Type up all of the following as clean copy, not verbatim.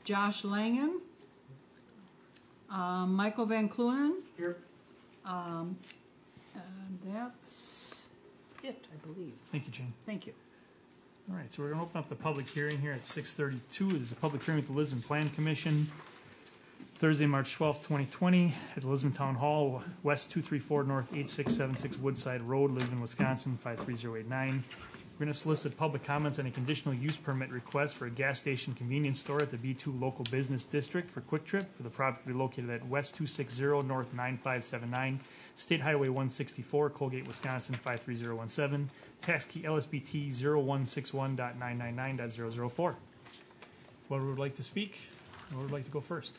Josh Langen. Michael Van Clunen. Here. And that's it, I believe. Thank you, Jane. Thank you. All right, so we're going to open up the public hearing here at 6:32. This is a public hearing with the Lisbon Plan Commission, Thursday, March 12th, 2020, at the Lisbon Town Hall, West 234 North 8676 Woodside Road, Lisbon, Wisconsin 53089. We're going to solicit public comments on a conditional use permit request for a gas station convenience store at the B2 Local Business District for Quick Trip for the property located at West 260 North 9579, State Highway 164, Colgate, Wisconsin 53017, tax key LSBT 0161.999.004. Whoever would like to speak, whoever would like to go first?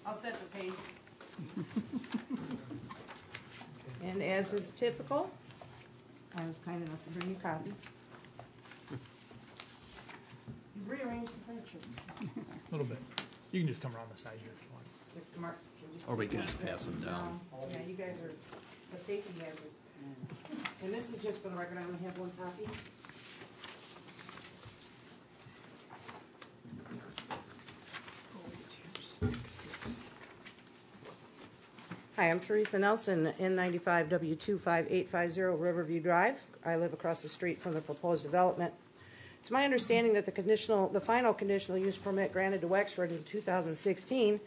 I'll set the pace. And as is typical, I was kind enough to bring you copies. You've rearranged the furniture. A little bit. You can just come around the side here if you want. Or we can just pass them down. Yeah, you guys are a safety hazard. And this is just for the record, I only have one copy. Hi, I'm Teresa Nelson, N95 W25850 Riverview Drive. I live across the street from the proposed development. It's my understanding that the final conditional use permit granted to Wexford in 2016,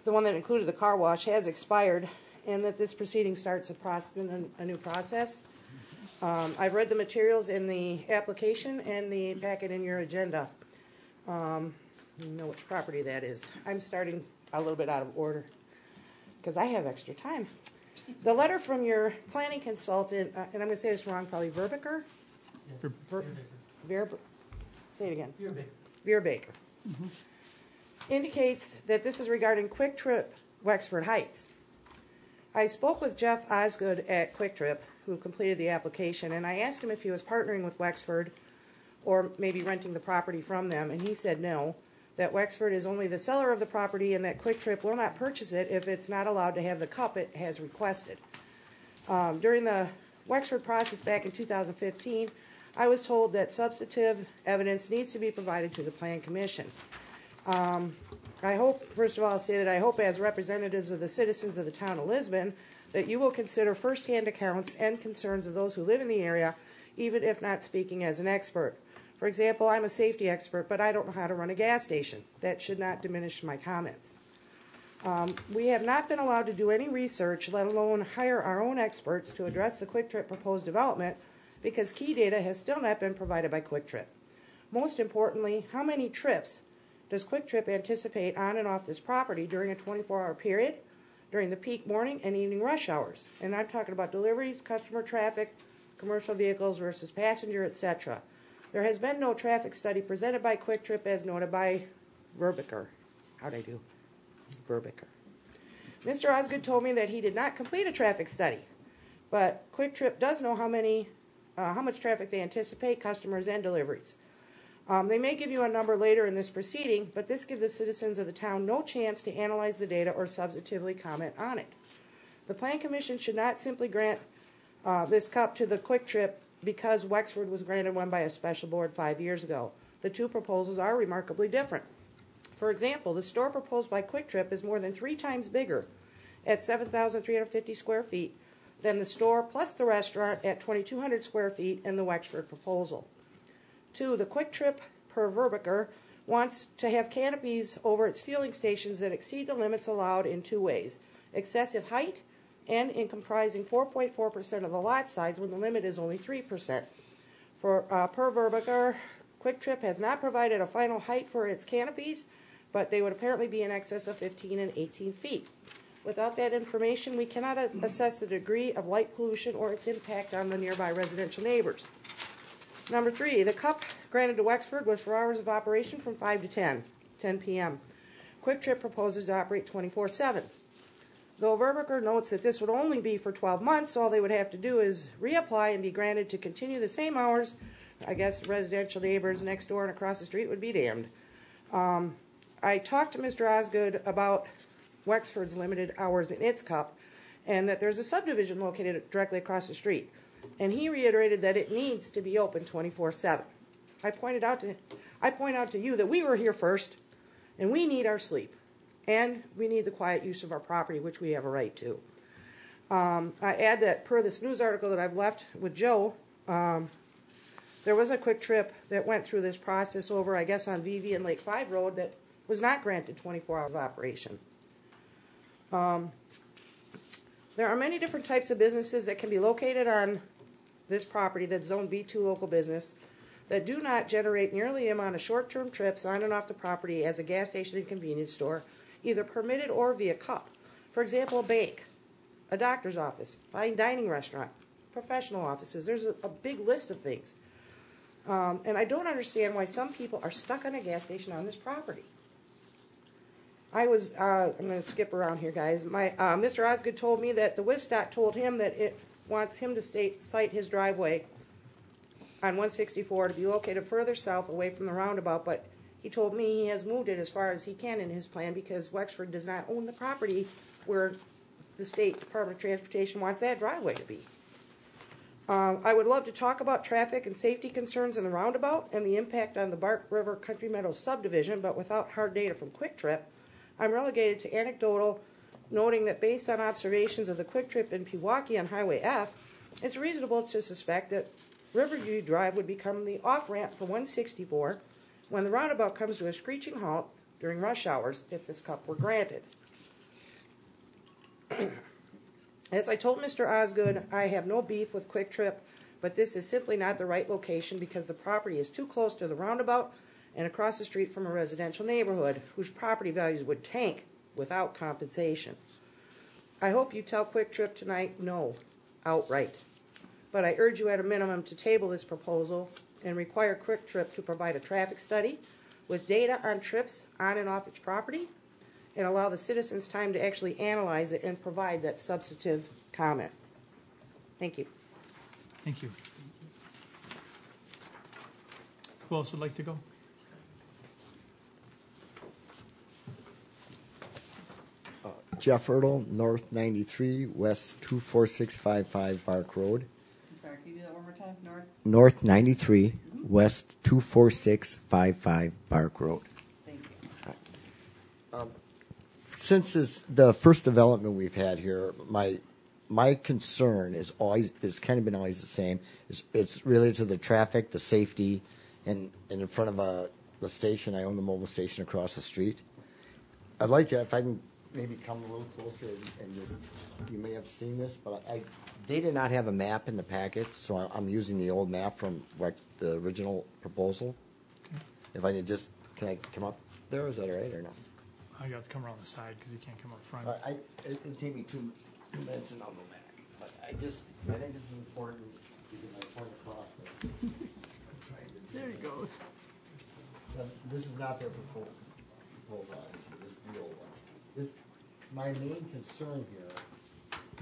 the one that included the car wash, has expired, and that this proceeding starts a new process. I've read the materials in the application and the packet in your agenda. You know which property that is. I'm starting a little bit out of order because I have extra time. The letter from your planning consultant, and I'm going to say this wrong, probably Verbiker? Yes. Say it again. Veerbaker. Indicates that this is regarding Quick Trip Wexford Heights. I spoke with Jeff Osgood at Quick Trip, who completed the application, and I asked him if he was partnering with Wexford or maybe renting the property from them, and he said no, that Wexford is only the seller of the property and that Quick Trip will not purchase it if it's not allowed to have the cup it has requested. During the Wexford process back in 2015, I was told that substantive evidence needs to be provided to the Plan Commission. I hope, first of all, I'll say that I hope as representatives of the citizens of the town of Lisbon that you will consider firsthand accounts and concerns of those who live in the area, even if not speaking as an expert. For example, I'm a safety expert, but I don't know how to run a gas station. That should not diminish my comments. We have not been allowed to do any research, let alone hire our own experts to address the Quick Trip proposed development because key data has still not been provided by Quick Trip. Most importantly, how many trips does Quick Trip anticipate on and off this property during a 24-hour period, during the peak morning and evening rush hours? And I'm talking about deliveries, customer traffic, commercial vehicles versus passenger, etc. There has been no traffic study presented by Quick Trip as noted by Verbiker. How'd I do? Verbiker. Mr. Osgood told me that he did not complete a traffic study, but Quick Trip does know how much traffic they anticipate, customers and deliveries. They may give you a number later in this proceeding, but this gives the citizens of the town no chance to analyze the data or substantively comment on it. The Plan Commission should not simply grant this cup to the Quick Trip because Wexford was granted one by a special board 5 years ago. The two proposals are remarkably different. For example, the store proposed by Quick Trip is more than 3 times bigger at 7,350 square feet than the store plus the restaurant at 2,200 square feet in the Wexford proposal. 2, the Quick Trip, per Verbiker, wants to have canopies over its fueling stations that exceed the limits allowed in 2 ways: excessive height and in comprising 4.4% of the lot size when the limit is only 3%. Per Verbiker, Quick Trip has not provided a final height for its canopies, but they would apparently be in excess of 15 and 18 feet. Without that information, we cannot assess the degree of light pollution or its impact on the nearby residential neighbors. Number 3, the cup granted to Wexford was for hours of operation from 5 to 10 p.m. Quick Trip proposes to operate 24/7. Though Verbiker notes that this would only be for 12 months, all they would have to do is reapply and be granted to continue the same hours. I guess the residential neighbors next door and across the street would be damned. I talked to Mr. Osgood about Wexford's limited hours in its cup and that there's a subdivision located directly across the street. And he reiterated that it needs to be open 24/7. I pointed out I point out to you that we were here first, and we need our sleep, and we need the quiet use of our property, which we have a right to. I add that per this news article that I've left with Joe, there was a Quick Trip that went through this process over, I guess, on VV and Lake 5 Road that was not granted 24 hours of operation. There are many different types of businesses that can be located on this property that's Zone B2 local business that do not generate nearly the amount of short-term trips on and off the property as a gas station and convenience store, either permitted or via CUP. For example, a bank, a doctor's office, fine dining restaurant, professional offices. There's a big list of things. And I don't understand why some people are stuck on a gas station on this property. I'm going to skip around here, guys. Mr. Osgood told me that the WISDOT told him that it wants him to site his driveway on 164 to be located further south away from the roundabout, but he told me he has moved it as far as he can in his plan because Wexford does not own the property where the State Department of Transportation wants that driveway to be. I would love to talk about traffic and safety concerns in the roundabout and the impact on the Bark River Country Meadows subdivision, but without hard data from Quick Trip, I'm relegated to anecdotal, noting that based on observations of the Quick Trip in Pewaukee on Highway F, it's reasonable to suspect that Riverview Drive would become the off-ramp for 164 when the roundabout comes to a screeching halt during rush hours if this CUP were granted. As I told Mr. Osgood, I have no beef with Quick Trip, but this is simply not the right location because the property is too close to the roundabout and across the street from a residential neighborhood whose property values would tank without compensation. I hope you tell Quick Trip tonight no, outright. But I urge you at a minimum to table this proposal and require Quick Trip to provide a traffic study with data on trips on and off its property and allow the citizens time to actually analyze it and provide that substantive comment. Thank you. Thank you. Who else would like to go? Jeff Ertl, North 93, West 24655 Bark Road. I'm sorry, can you do that one more time? North 93, West 24655 Bark Road. Thank you. Since this the first development we've had here, my concern is kind of been always the same. It's related to the traffic, the safety, and in front of the station. I own the mobile station across the street. I'd like to, if I can maybe come a little closer and just, you may have seen this, but they did not have a map in the packet, so I'm using the old map from the original proposal. Okay. If I can just, can I come up there? Is that all right or no? I got to come around the side because you can't come up front. It'll take me 2 minutes and I'll go back. But I think this is important to get my point across. There he goes. This is not their proposal, obviously. This is the old one. My main concern here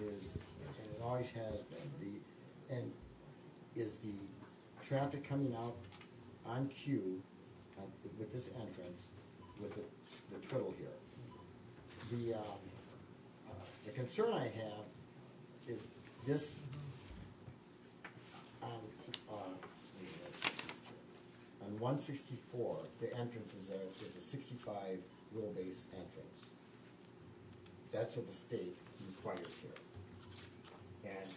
is, and it always has been, is the traffic coming out on cue with this entrance with the twiddle here. The concern I have is this on 164. The entrance is a 65 wheelbase entrance. That's what the state requires here. And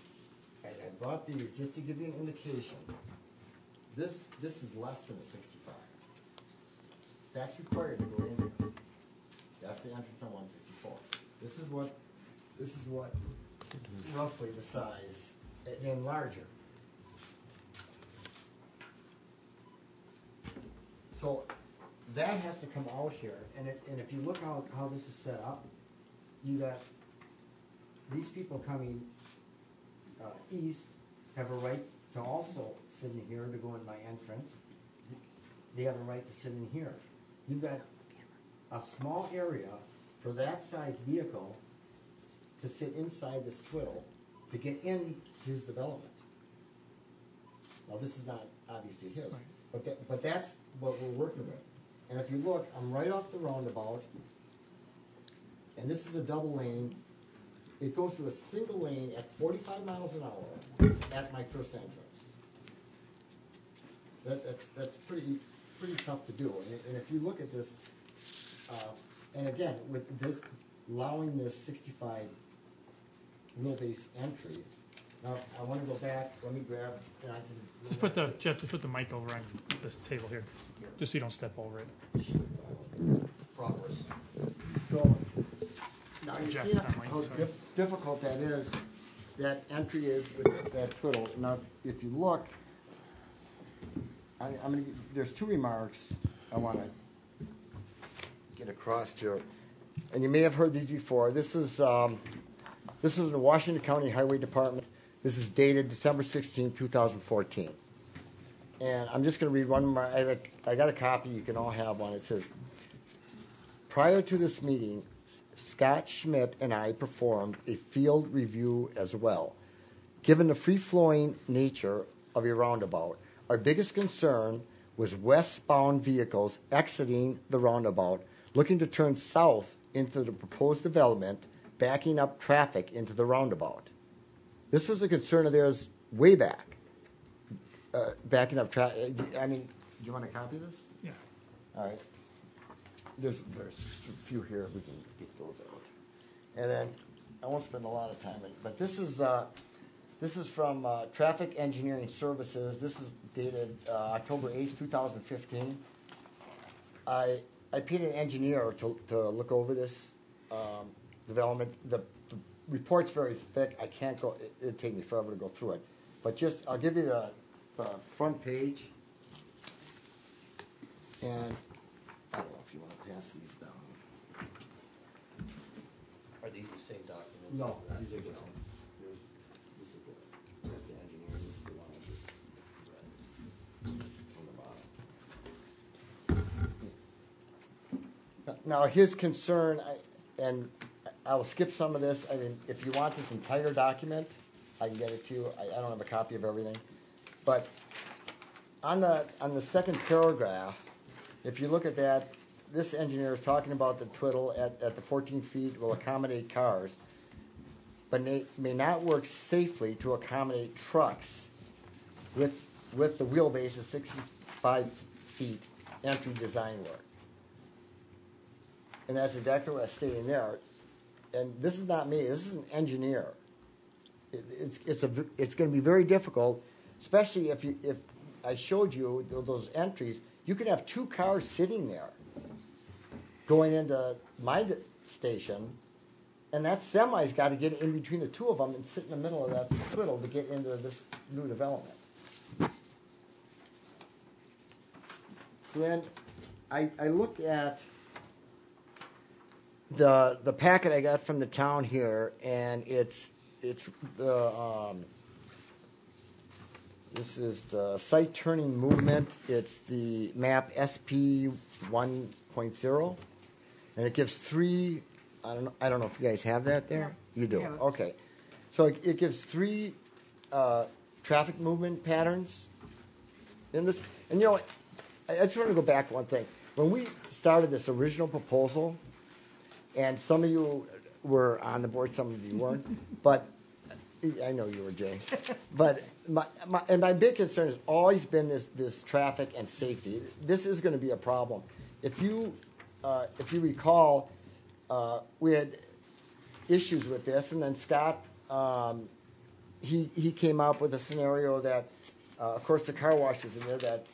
I brought these just to give you an indication. This is less than a 65. That's required to go in there. That's the entrance on 164. This is what roughly the size, and larger. So that has to come out here, and if you look how this is set up, you got these people coming east have a right to also sit in here to go in my entrance. They have a right to sit in here. You've got a small area for that size vehicle to sit inside this twiddle to get in his development. Now this is not obviously his, right. but that's what we're working with. And if you look, I'm right off the roundabout, and this is a double lane. It goes to a single lane at 45 miles an hour at my first entrance. That's pretty pretty tough to do. And if you look at this, and again, with this, allowing this 65 wheelbase entry, now I want to go back, let me grab, and I can. Just put the, Jeff, just put the mic over on this table here, just so you don't step over it. Progress. So, now you Jeff, see that mic, how sorry. difficult that is, that entry is with that twiddle. Now, if you look, I'm gonna, there's two remarks I want to get across here. And you may have heard these before. This is in the Washington County Highway Department. This is dated December 16, 2014. And I'm just going to read one more. I got a copy. You can all have one. It says, prior to this meeting, Scott Schmidt and I performed a field review as well. Given the free-flowing nature of a roundabout, our biggest concern was westbound vehicles exiting the roundabout, looking to turn south into the proposed development, backing up traffic into the roundabout. This was a concern of theirs way back, backing up traffic. I mean, do you want to copy this? Yeah. All right. There's a few here. We can get those out. And then I won't spend a lot of time on it, but this is from Traffic Engineering Services. This is dated October 8th, 2015. I paid an engineer to look over this development. The report's very thick. I can't go. It'd take me forever to go through it. But just I'll give you the front page. And I don't know if you want to pass these down. Are these the same documents? No, as that? these are different. This is that's the engineer. This is the one I just read on the bottom. Now his concern, and I will skip some of this. I mean, if you want this entire document, I can get it to you. I don't have a copy of everything, but on the second paragraph, if you look at that, this engineer is talking about the twiddle at the 14 feet will accommodate cars, but may not work safely to accommodate trucks with the wheelbase of 65 feet entry design work. And that's exactly what I stated there. And this is not me. This is an engineer. It's going to be very difficult, especially if I showed you those entries. You could have two cars sitting there going into my station, and that semi's got to get in between the two of them and sit in the middle of that twiddle to get into this new development. So then I looked at the packet I got from the town here, and it's the this is the site turning movement. It's the map SP 1.0, and it gives three. I don't know if you guys have that there. Yeah, You do. we have it. Okay, so it gives three traffic movement patterns in this. And you know, I just want to go back one thing. When we started this original proposal, and some of you were on the board, some of you weren't, but I know you were, Jay. But my big concern has always been this traffic and safety. This is going to be a problem. If you recall, we had issues with this, and then Scott he came up with a scenario that, of course, the car wash was in there. That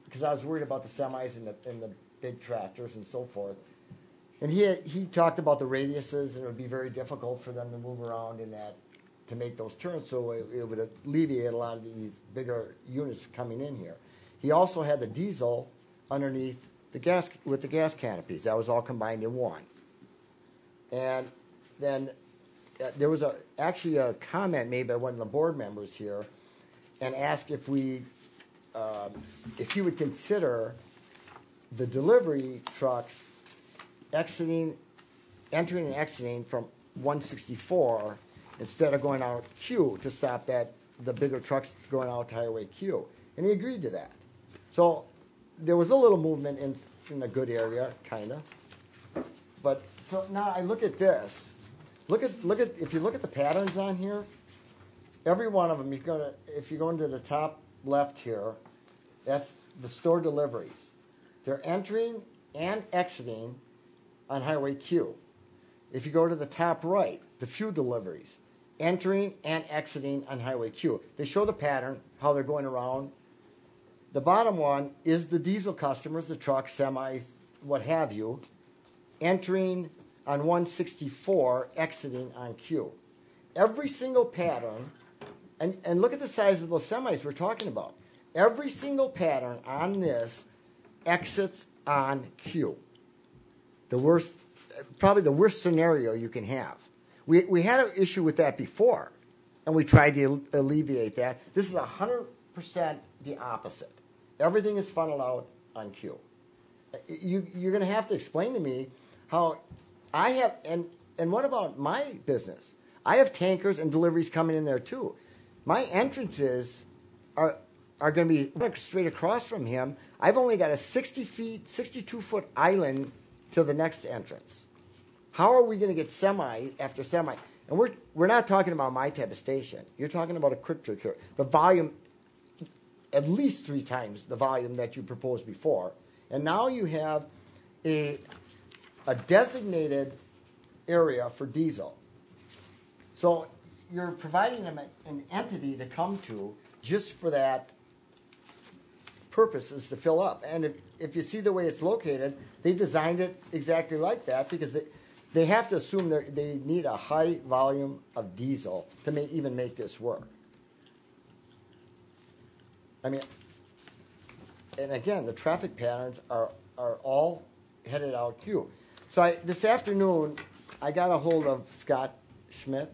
because I was worried about the semis and the big tractors and so forth. And he talked about the radiuses, and it would be very difficult for them to move around in that to make those turns. So it would alleviate a lot of these bigger units coming in here. He also had the diesel underneath the gas with the gas canopies. That was all combined in one. And then there was actually a comment made by one of the board members here, and asked if he would consider the delivery trucks entering and exiting from 164 instead of going out Q to stop the bigger trucks going out to Highway Q. And he agreed to that. So there was a little movement in a good area, kind of. But so now I look at this. Look at if you look at the patterns on here, every one of them, if you go into the top left here, That's the store deliveries. They're entering and exiting on Highway Q. If you go to the top right, the fuel deliveries, entering and exiting on Highway Q. They show the pattern, how they're going around. The bottom one is the diesel customers, the trucks, semis, what have you, entering on 164, exiting on Q. Every single pattern, and look at the size of those semis we're talking about. Every single pattern on this exits on Q. The worst, probably the worst scenario you can have. We had an issue with that before, and we tried to alleviate that. This is 100% the opposite. Everything is funneled out on Q. You're going to have to explain to me how I have, and what about my business? I have tankers and deliveries coming in there too. My entrances are going to be straight across from him. I've only got a 62-foot island to the next entrance. How are we going to get semi after semi? And we're not talking about my type of station. You're talking about a quick trip here. The volume, at least 3 times the volume that you proposed before. And now you have a designated area for diesel. So you're providing them an entity to come to just for that purpose, is to fill up. And if you see the way it's located, they designed it exactly like that because they have to assume they need a high volume of diesel to even make this work. I mean, and again, the traffic patterns are all headed out Q. So this afternoon, I got a hold of Scott Schmidt,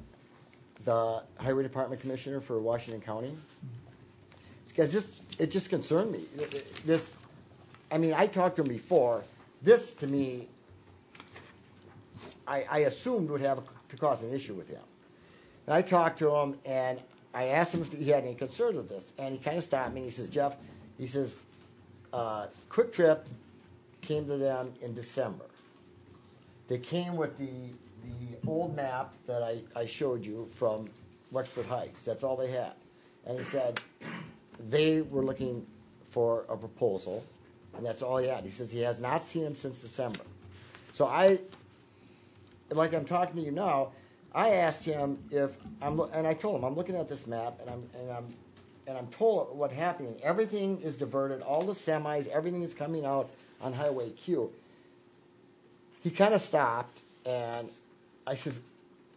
the Highway Department Commissioner for Washington County. Because it just concerned me. I talked to him before. This, to me, I assumed would have to cause an issue with him. And I talked to him, and I asked him if he had any concerns with this. And he kind of stopped me, and he says, Jeff, he says, Quick Trip came to them in December. They came with the old map that I showed you from Wexford Heights. That's all they had. And he said they were looking for a proposal, and that's all he had. He says he has not seen him since December. So like I'm talking to you now, I asked him and I told him I'm looking at this map, and I'm told what's happening. Everything is diverted. All the semis, everything is coming out on Highway Q. He kind of stopped, and I said,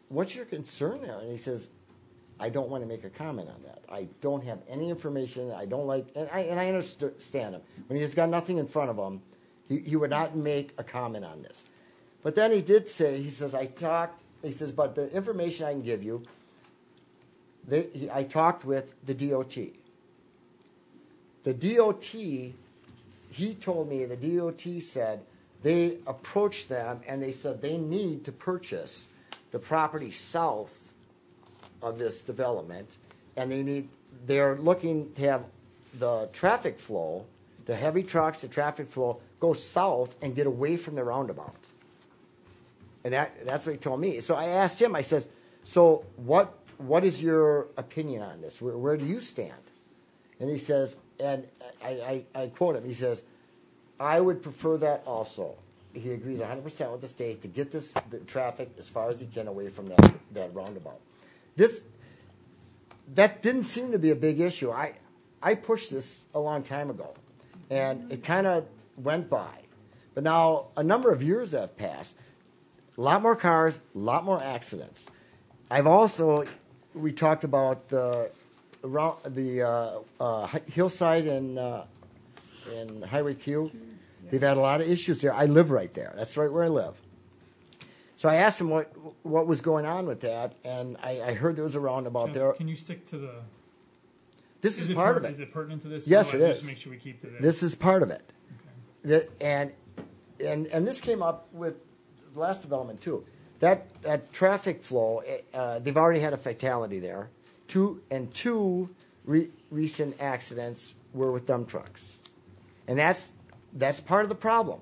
"What's your concern there?" And he says, "I don't want to make a comment on that. I don't have any information. I don't like," and I understand him. When he's got nothing in front of him, he would not make a comment on this. But then he did say, he says, but the information I can give you, I talked with the DOT. The DOT, he told me, the DOT said they approached them and they said they need to purchase the property south of this development, and they're looking to have the traffic flow, the heavy trucks, the traffic flow, go south and get away from the roundabout. And that's what he told me. So I asked him, I says, so what is your opinion on this? Where do you stand? And he says, and I quote him, he says, I would prefer that also. He agrees 100% with the state to get the traffic as far as he can away from that roundabout. That didn't seem to be a big issue. I pushed this a long time ago, and it kind of went by. But now a number of years have passed. A lot more cars, a lot more accidents. We talked about the hillside in Highway Q. They've had a lot of issues there. I live right there. That's right where I live. So I asked him what was going on with that, and I heard there was a roundabout there. Can you stick to the... This is part of it. Is it pertinent to this? Yes, it is. Just make sure we keep to this. This is part of it. Okay. And this came up with the last development too. That traffic flow, they've already had a fatality there. Two recent accidents were with dump trucks, and that's part of the problem.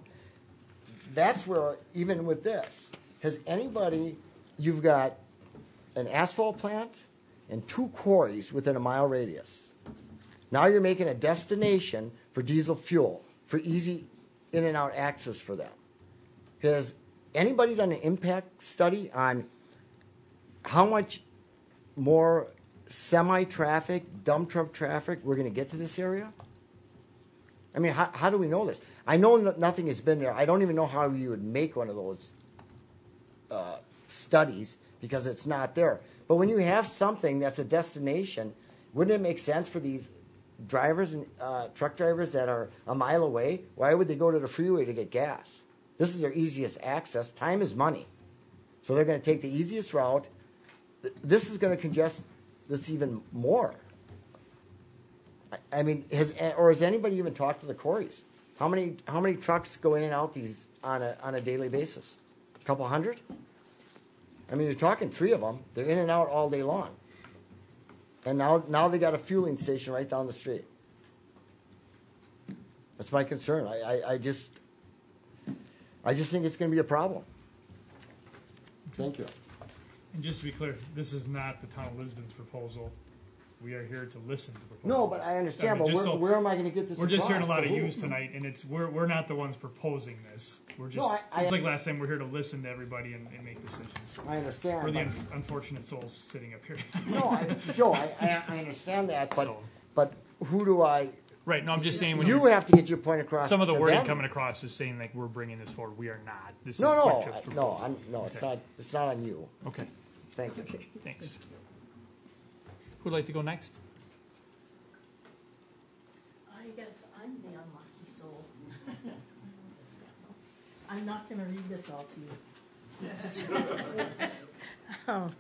That's where, even with this, you've got an asphalt plant and 2 quarries within a mile radius. Now you're making a destination for diesel fuel, for easy in and out access for them. Has anybody done an impact study on how much more semi-traffic, dump truck traffic we're going to get to this area? I mean, how do we know this? I know nothing has been there. I don't even know how you would make one of those studies because it's not there. But when you have something that's a destination, wouldn't it make sense for these drivers and truck drivers that are a mile away? Why would they go to the freeway to get gas? This is their easiest access. Time is money. So they're going to take the easiest route. This is going to congest this even more. I mean, has anybody even talked to the quarries? How many trucks go in and out these on a daily basis? A couple hundred? I mean, you're talking 3 of them. They're in and out all day long. And now they got a fueling station right down the street. That's my concern. I just think it's going to be a problem. Thank you. And just to be clear, this is not the town of Lisbon's proposal. We are here to listen to proposals. No, but I understand. But where am I going to get this? We're just hearing a across? lot of yous tonight, and we're not the ones proposing this. We're just it's like last time. We're here to listen to everybody and make decisions. I understand. We're the unfortunate souls sitting up here. No, Joe, I understand that, but So- but who do I? Right. No, I'm just saying when You have to get your point across. some of the to wording them. coming across is saying like we're bringing this forward. We are not. This No, is no, Quick Trip's proposal. it's Okay. not. It's not on you. Okay. Thank you. Thanks. Who'd like to go next? I guess I'm the unlucky soul. I'm not gonna read this all to you.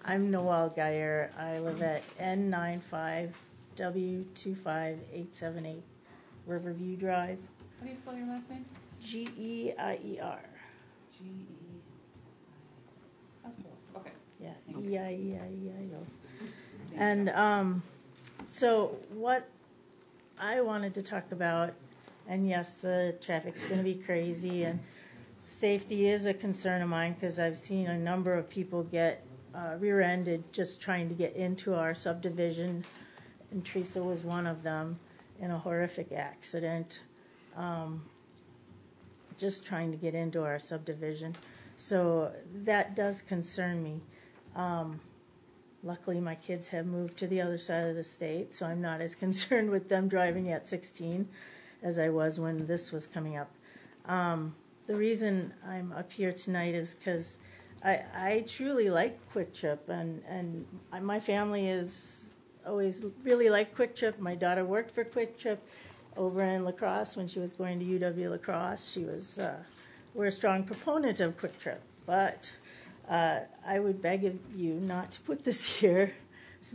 I'm Noelle Geyer. I live at N95W25878 Riverview Drive. How do you spell your last name? Geier. G-E. That's close. Okay. Yeah, Thank you. Eieieo. And so what I wanted to talk about, and yes, the traffic's going to be crazy, and safety is a concern of mine because I've seen a number of people get rear-ended just trying to get into our subdivision, and Teresa was one of them in a horrific accident, just trying to get into our subdivision. So that does concern me. Luckily, my kids have moved to the other side of the state, so I'm not as concerned with them driving at 16 as I was when this was coming up. The reason I'm up here tonight is because I truly like Quick Trip, and my family is always really liked Quick Trip. My daughter worked for Quick Trip over in La Crosse when she was going to UW La Crosse. She was, we're a strong proponent of Quick Trip, but I would beg of you not to put this here,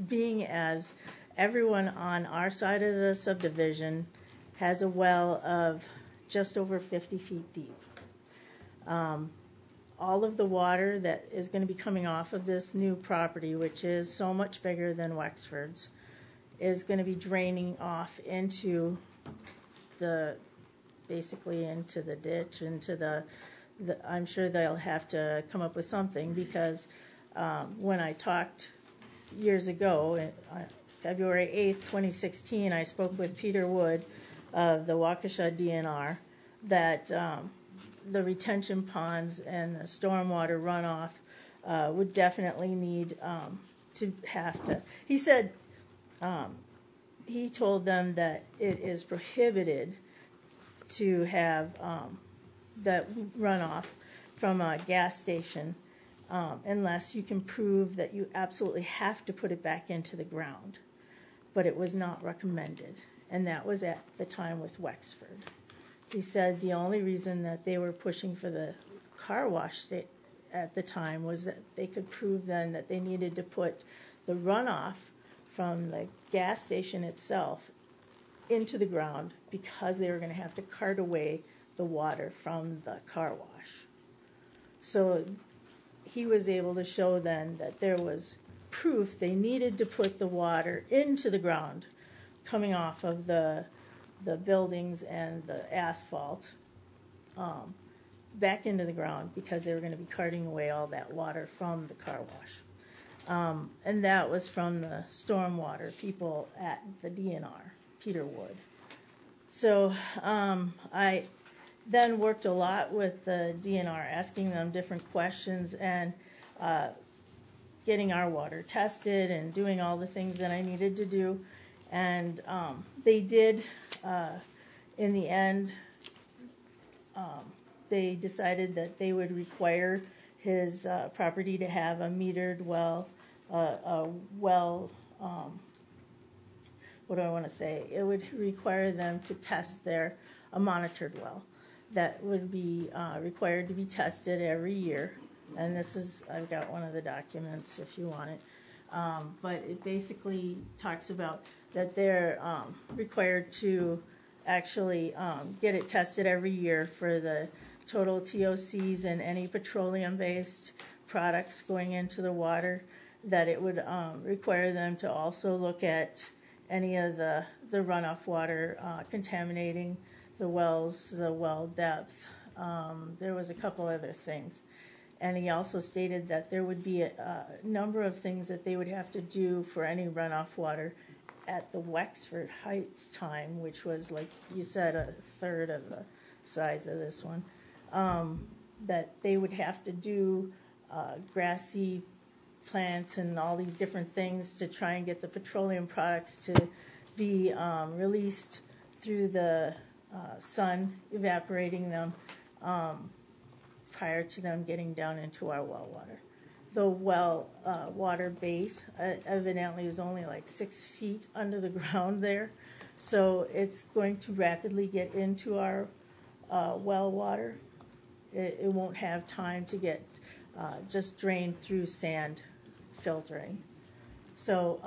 being as everyone on our side of the subdivision has a well of just over 50 feet deep. All of the water that is going to be coming off of this new property, which is so much bigger than Wexford's, is going to be draining off into basically into the ditch, into the I'm sure they'll have to come up with something because when I talked years ago, February 8th, 2016, I spoke with Peter Wood of the Waukesha DNR that the retention ponds and the stormwater runoff would definitely need to have to. He said he told them that it is prohibited to have that runoff from a gas station unless you can prove that you absolutely have to put it back into the ground. But it was not recommended, and that was at the time with Wexford. He said the only reason that they were pushing for the car wash at the time was that they could prove then that they needed to put the runoff from the gas station itself into the ground because they were going to have to cart away the water from the car wash. So he was able to show then that there was proof they needed to put the water into the ground coming off of the buildings and the asphalt back into the ground because they were going to be carting away all that water from the car wash. And that was from the stormwater people at the DNR. Peterwood. So I then worked a lot with the DNR, asking them different questions and getting our water tested and doing all the things that I needed to do. And they did, in the end, they decided that they would require his property to have a metered well, what do I want to say? It would require them to test a monitored well that would be required to be tested every year. And this is, I've got one of the documents if you want it. But it basically talks about that they're required to actually get it tested every year for the total TOCs and any petroleum-based products going into the water, that it would require them to also look at any of the runoff water contaminating the wells, the well depth. There was a couple other things. And he also stated that there would be a number of things that they would have to do for any runoff water at the Wexford Heights time, which was, like you said, a third of the size of this one, that they would have to do grassy plants and all these different things to try and get the petroleum products to be released through the sun, evaporating them prior to them getting down into our well water. The well water base evidently is only like 6 feet under the ground there, so it's going to rapidly get into our well water. It won't have time to get just drained through sand filtering. So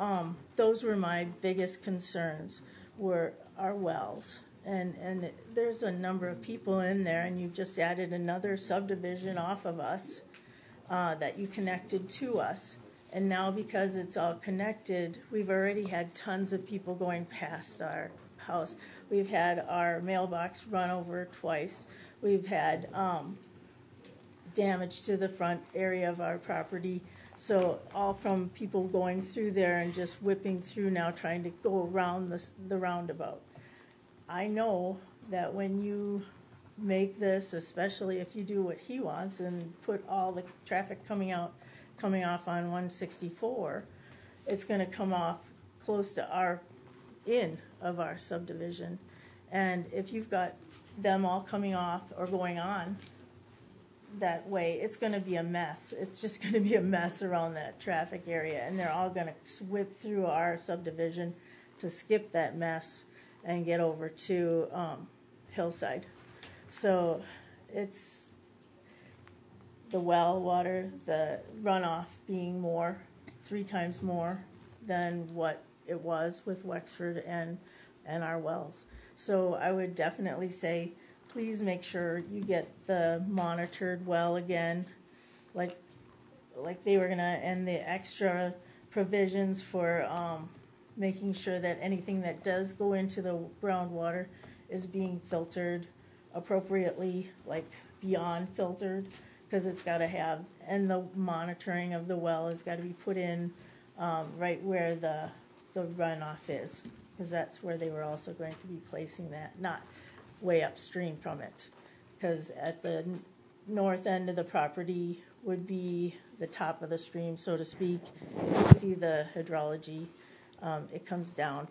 those were my biggest concerns, were our wells. And there's a number of people in there, and you've just added another subdivision off of us that you connected to us. And now because it's all connected, we've already had tons of people going past our house. We've had our mailbox run over twice. We've had damage to the front area of our property. So all from people going through there and just whipping through now, trying to go around the roundabout. I know that when you make this, especially if you do what he wants and put all the traffic coming off on 164, it's going to come off close to our end of our subdivision. And if you've got them all coming off or going on that way, it's going to be a mess. It's just going to be a mess around that traffic area, and they're all going to whip through our subdivision to skip that mess and get over to Hillside. So it's the well water, the runoff being 3 times more than what it was with Wexford and our wells. So I would definitely say, please make sure you get the monitored well again, like they were gonna, and the extra provisions for making sure that anything that does go into the groundwater is being filtered appropriately, like beyond filtered, because it's got to have, and the monitoring of the well has got to be put in right where the runoff is, because that's where they were also going to be placing that, not way upstream from it, because at the north end of the property would be the top of the stream, so to speak. You see the hydrology. It comes down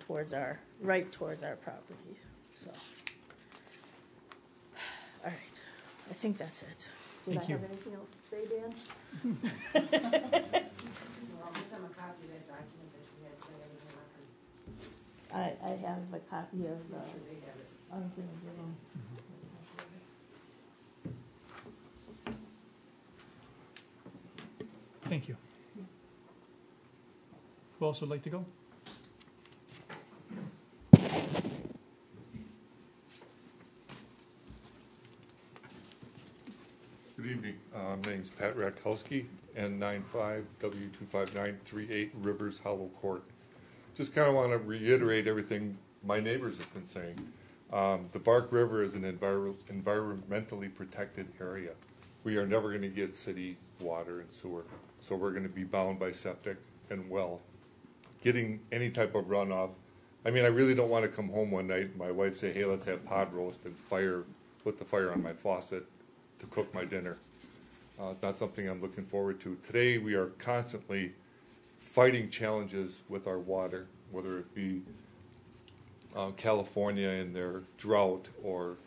right towards our properties. So, all right, I think that's it. Did Thank I you. have anything else to say, Dan? Well, I'll give them a copy of that document that you guys made in the record. I have a copy of the. They have it. I'm gonna give them. Thank you. Who else would like to go? Good evening. My name's Pat Ratkowski, N95W25938 Rivers Hollow Court. Just kind of want to reiterate everything my neighbors have been saying. The Bark River is an environmentally protected area. We are never going to get city water and sewer, so we're going to be bound by septic and well. Getting any type of runoff I mean, I really don't want to come home one night and my wife say, hey, let's have pot roast and put the fire on my faucet to cook my dinner. It's not something I'm looking forward to. Today, we are constantly fighting challenges with our water, whether it be California and their drought, or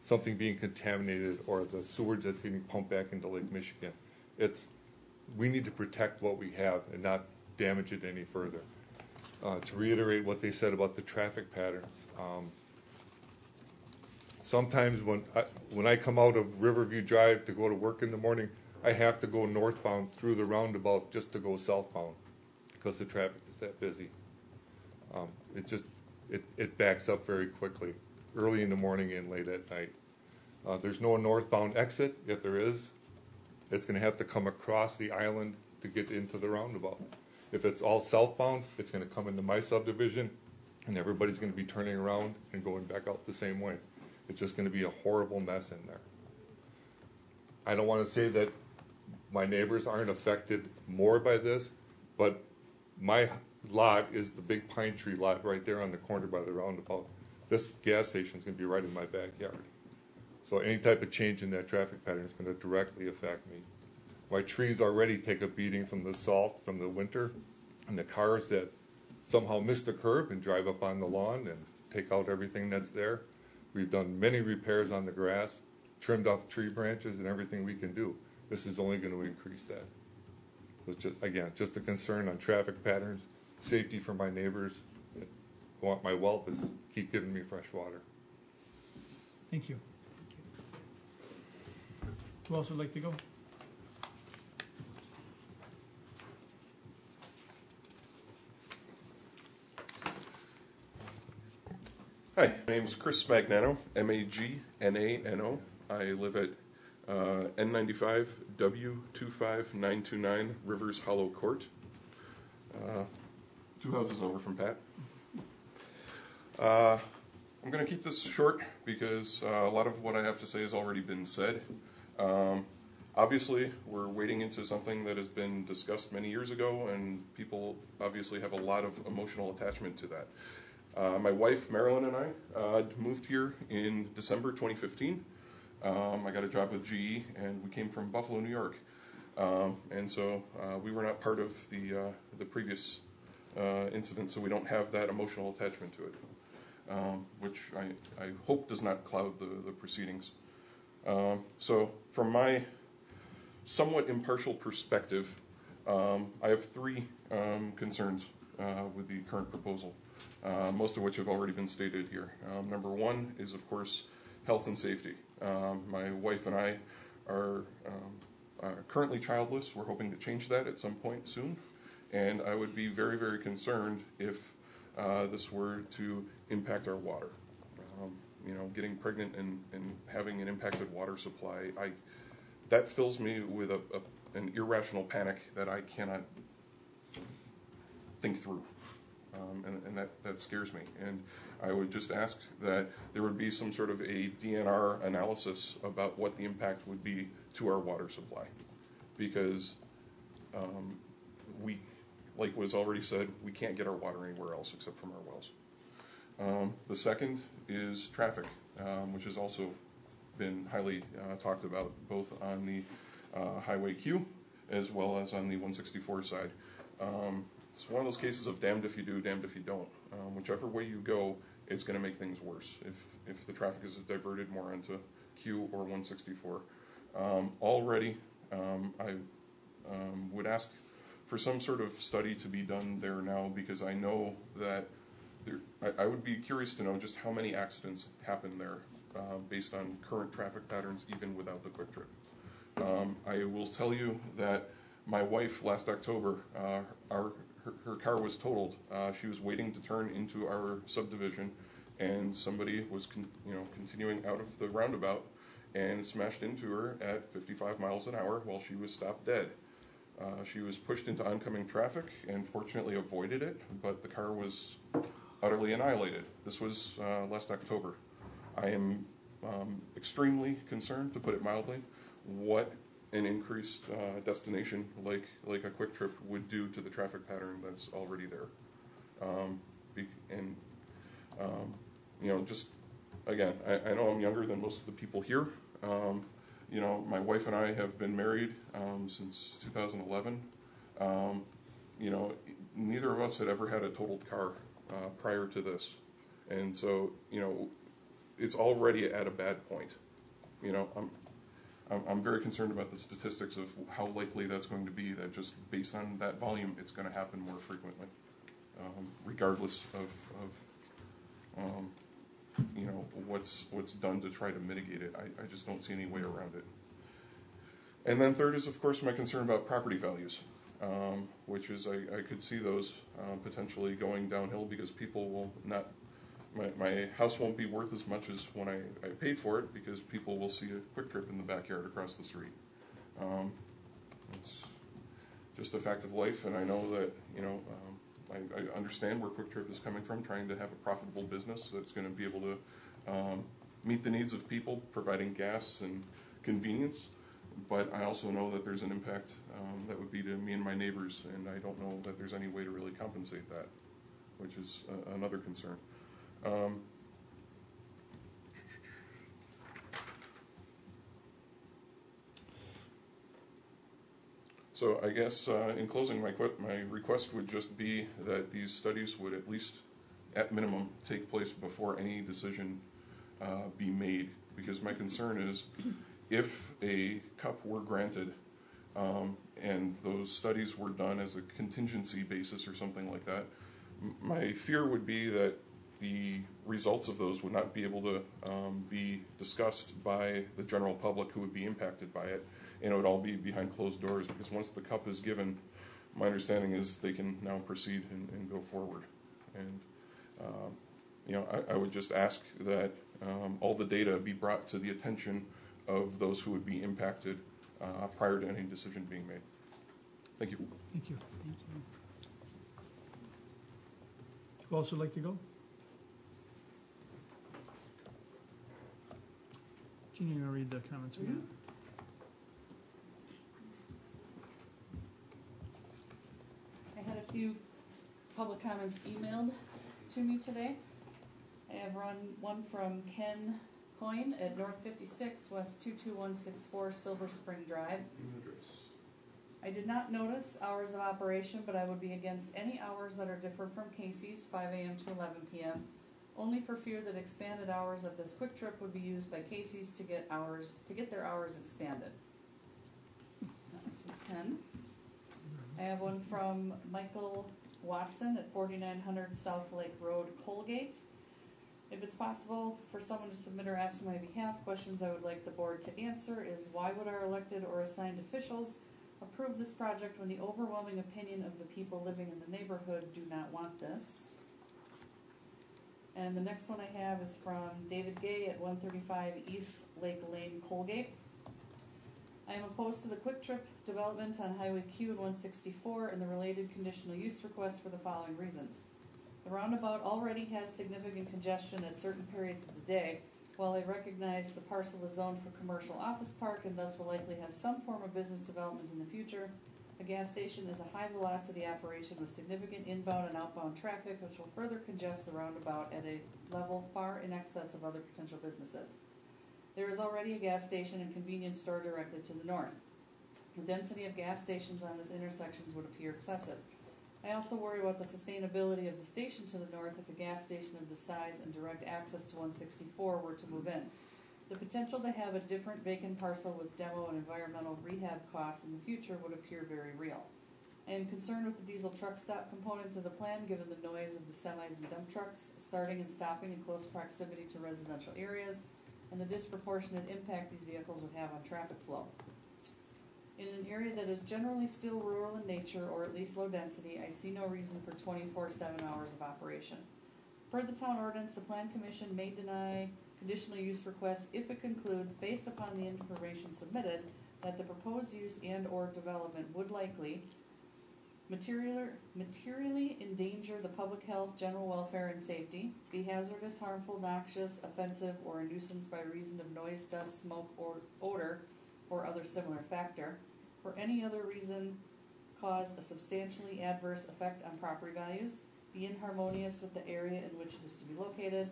something being contaminated, or the sewage that's getting pumped back into Lake Michigan. We need to protect what we have and not damage it any further. To reiterate what they said about the traffic patterns, sometimes when I come out of Riverview Drive to go to work in the morning, I have to go northbound through the roundabout just to go southbound because the traffic is that busy. It backs up very quickly, early in the morning and late at night. There's no northbound exit. If there is, it's going to have to come across the island to get into the roundabout. If it's all southbound, it's going to come into my subdivision, and everybody's going to be turning around and going back out the same way. It's just going to be a horrible mess in there. I don't want to say that my neighbors aren't affected more by this, but my lot is the big pine tree lot right there on the corner by the roundabout. This gas station is going to be right in my backyard. So any type of change in that traffic pattern is going to directly affect me. My trees already take a beating from the salt from the winter, and the cars that somehow miss the curb and drive up on the lawn and take out everything that's there. We've done many repairs on the grass, trimmed off tree branches and everything we can do. This is only going to increase that. So it's just, again, just a concern on traffic patterns, safety for my neighbors. I want my well to keep giving me fresh water. Thank you. Who else would like to go? Hi, my name is Chris Magnano, M-A-G-N-A-N-O. I live at N95 W25929 Rivers Hollow Court. 2 houses over from Pat. I'm going to keep this short because a lot of what I have to say has already been said. Obviously, we're wading into something that has been discussed many years ago, and people obviously have a lot of emotional attachment to that. My wife, Marilyn, and I moved here in December 2015. I got a job with GE, and we came from Buffalo, New York. And so we were not part of the previous incident, so we don't have that emotional attachment to it, which I hope does not cloud the proceedings. So from my somewhat impartial perspective, I have 3 concerns with the current proposal. Most of which have already been stated here. Number 1 is, of course, health and safety. My wife and I are currently childless. We're hoping to change that at some point soon. And I would be very, very concerned if this were to impact our water. Getting pregnant and having an impacted water supply, that fills me with an irrational panic that I cannot think through. And that scares me. And I would just ask that there would be some sort of a DNR analysis about what the impact would be to our water supply. Because we, like was already said, we can't get our water anywhere else except from our wells. The second is traffic, which has also been highly talked about, both on the Highway Q as well as on the 164 side. It's one of those cases of damned if you do, damned if you don't. Whichever way you go, it's going to make things worse if the traffic is diverted more onto Q or 164. Already, I would ask for some sort of study to be done there now, because I know that I would be curious to know just how many accidents happen there based on current traffic patterns, even without the quick trip. I will tell you that my wife last October, her car was totaled. She was waiting to turn into our subdivision, and somebody was continuing out of the roundabout and smashed into her at 55 miles an hour while she was stopped dead. She was pushed into oncoming traffic and fortunately avoided it, but the car was utterly annihilated. This was last October. I am extremely concerned, to put it mildly, what an increased destination like a quick trip would do to the traffic pattern that's already there. And You know, just, again, I know I'm younger than most of the people here. You know, my wife and I have been married since 2011. You know, neither of us had ever had a totaled car prior to this. And so, you know, it's already at a bad point. You know, I'm very concerned about the statistics of how likely that's going to be, that just based on that volume, it's going to happen more frequently, regardless of you know, what's done to try to mitigate it. I just don't see any way around it. And then third is, of course, my concern about property values, which is I could see those potentially going downhill because people will not, my house won't be worth as much as when I paid for it because people will see a Quick Trip in the backyard across the street. It's just a fact of life, and I know that, you know, I understand where Quick Trip is coming from, trying to have a profitable business that's going to be able to meet the needs of people, providing gas and convenience. But I also know that there's an impact that would be to me and my neighbors, and I don't know that there's any way to really compensate that, which is another concern. So I guess in closing, my request would just be that these studies would at least, at minimum, take place before any decision be made. Because my concern is, if a cup were granted and those studies were done as a contingency basis or something like that, my fear would be that the results of those would not be able to be discussed by the general public who would be impacted by it, and it would all be behind closed doors, because once the cup is given, my understanding is they can now proceed and go forward. And you know, I would just ask that all the data be brought to the attention of those who would be impacted prior to any decision being made. Thank you. Thank you. Thank you. Who else would like to go? Jeannie, you want to read the comments we got? I had a few public comments emailed to me today. I have one from Ken Coyne at North 56 West 22164 Silver Spring Drive. I did not notice hours of operation, but I would be against any hours that are different from Casey's, 5 a.m. to 11 p.m., only for fear that expanded hours of this Quick Trip would be used by Casey's to get their hours expanded. That was from Ken. I have one from Michael Watson at 4900 South Lake Road, Colgate. If it's possible for someone to submit or ask on my behalf, questions I would like the board to answer is, why would our elected or assigned officials approve this project when the overwhelming opinion of the people living in the neighborhood do not want this? And the next one I have is from David Gay at 135 East Lake Lane, Colgate. I am opposed to the Quick Trip development on Highway Q and 164 and the related conditional use request for the following reasons. The roundabout already has significant congestion at certain periods of the day. While I recognize the parcel is zoned for commercial office park and thus will likely have some form of business development in the future, a gas station is a high-velocity operation with significant inbound and outbound traffic, which will further congest the roundabout at a level far in excess of other potential businesses. There is already a gas station and convenience store directly to the north. The density of gas stations on this intersection would appear excessive. I also worry about the sustainability of the station to the north if a gas station of this size and direct access to 164 were to move in. The potential to have a different vacant parcel with demo and environmental rehab costs in the future would appear very real. I am concerned with the diesel truck stop component of the plan, given the noise of the semis and dump trucks starting and stopping in close proximity to residential areas and the disproportionate impact these vehicles would have on traffic flow. In an area that is generally still rural in nature, or at least low density, I see no reason for 24/7 hours of operation. Per the town ordinance, the Plan Commission may deny conditional use requests if it concludes, based upon the information submitted, that the proposed use and or development would likely materially endanger the public health, general welfare, and safety, be hazardous, harmful, noxious, offensive, or a nuisance by reason of noise, dust, smoke, or odor, or other similar factor, for any other reason cause a substantially adverse effect on property values, be inharmonious with the area in which it is to be located,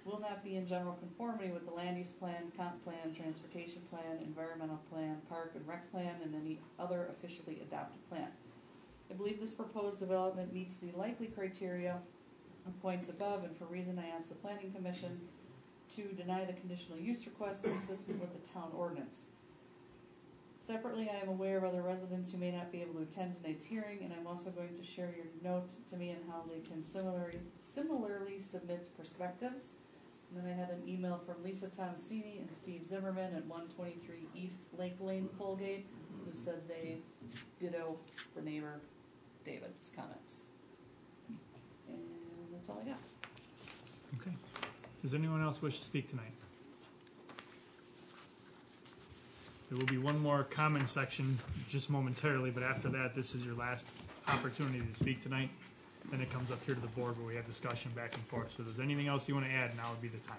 will not be in general conformity with the land use plan, comp plan, transportation plan, environmental plan, park and rec plan, and any other officially adopted plan. I believe this proposed development meets the likely criteria of points above, and for reason I asked the Planning Commission to deny the conditional use request consistent with the town ordinance. Separately, I am aware of other residents who may not be able to attend tonight's hearing, and I'm also going to share your note to me on how they can similarly submit perspectives. And then I had an email from Lisa Tomasini and Steve Zimmerman at 123 East Lake Lane, Colgate, who said they ditto the neighbor David's comments. And that's all I got. Okay. Does anyone else wish to speak tonight? There will be one more comment section just momentarily, but after that, this is your last opportunity to speak tonight. Then it comes up here to the board where we have discussion back and forth. So if there's anything else you want to add, now would be the time.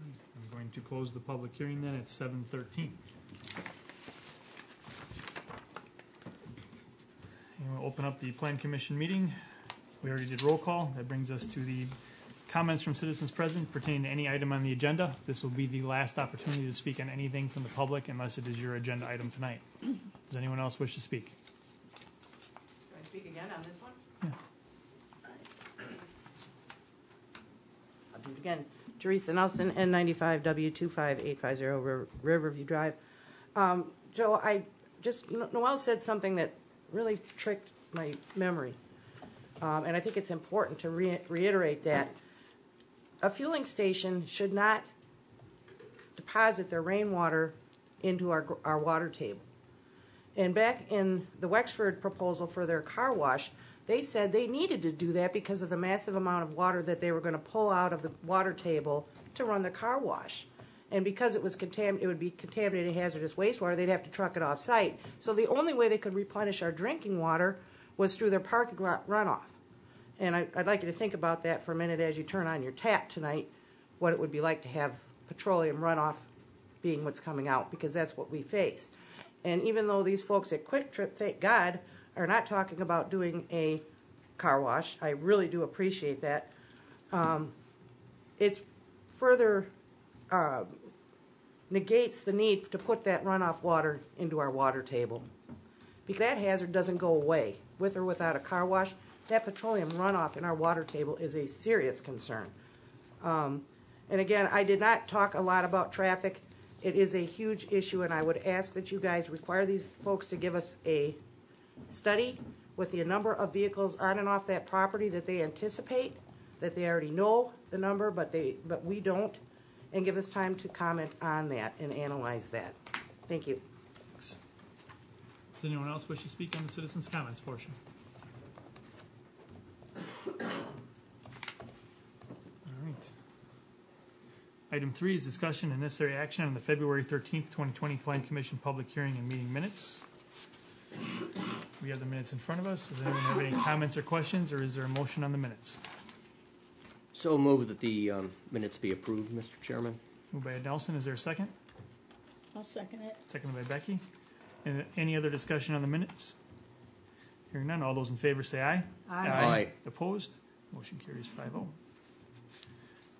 I'm going to close the public hearing then at 7:13. And we'll open up the Plan Commission meeting. We already did roll call. That brings us to the comments from citizens present pertaining to any item on the agenda. This will be the last opportunity to speak on anything from the public unless it is your agenda item tonight. Does anyone else wish to speak? Do I speak again on this one? Yeah. I'll do it again. Teresa Nelson, N95 W25850 Riverview Drive. Joe, Noel said something that really tricked my memory. And I think it's important to reiterate that a fueling station should not deposit their rainwater into our water table. And back in the Wexford proposal for their car wash, they said they needed to do that because of the massive amount of water that they were going to pull out of the water table to run the car wash. And because it would be contaminated hazardous wastewater, they'd have to truck it off site. So the only way they could replenish our drinking water was through their parking lot runoff. And I'd like you to think about that for a minute as you turn on your tap tonight, what it would be like to have petroleum runoff being what's coming out, because that's what we face. And even though these folks at Quick Trip, thank God, are not talking about doing a car wash, I really do appreciate that. It's further negates the need to put that runoff water into our water table, because that hazard doesn't go away with or without a car wash. That petroleum runoff in our water table is a serious concern. And again, I did not talk a lot about traffic. It is a huge issue, and I would ask that you guys require these folks to give us a study with the number of vehicles on and off that property that they anticipate, that they already know the number, but we don't, and give us time to comment on that and analyze that. Thank you. Does anyone else wish to speak on the citizens' comments portion? All right. Item 3 is discussion and necessary action on the February 13th, 2020 Plan Commission public hearing and meeting minutes. We have the minutes in front of us. Does anyone have any comments or questions, or is there a motion on the minutes? So move that the minutes be approved, Mr. Chairman. Moved by Nelson. Is there a second? I'll second it. Seconded by Becky. And any other discussion on the minutes? Hearing none, all those in favor say aye. Aye. Aye. Opposed? Motion carries 5-0. All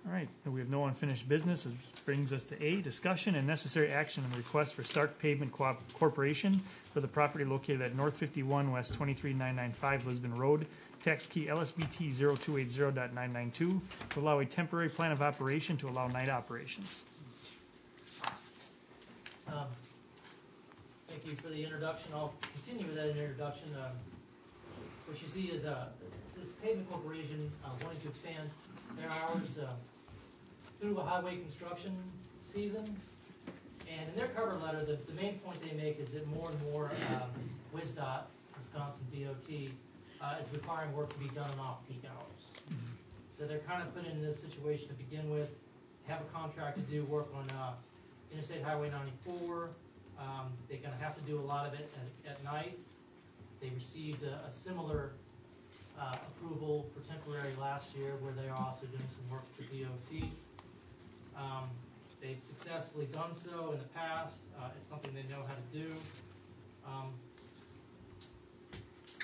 right, and we have no unfinished business, which brings us to A, discussion and necessary action on the request for Stark Pavement Corporation for the property located at North 51 West 23995 Lisbon Road, tax key LSBT 0280.992, to allow a temporary plan of operation to allow night operations. Thank you for the introduction. I'll continue with that introduction. What you see is this pavement corporation wanting to expand their hours through a highway construction season. And in their cover letter, the main point they make is that more and more WSDOT, Wisconsin DOT, is requiring work to be done in off-peak hours. So they're kind of put in this situation to begin with, have a contract to do work on Interstate Highway 94. They're going to have to do a lot of it at night. They received a similar approval for temporary last year, where they are also doing some work for DOT. They've successfully done so in the past. It's something they know how to do.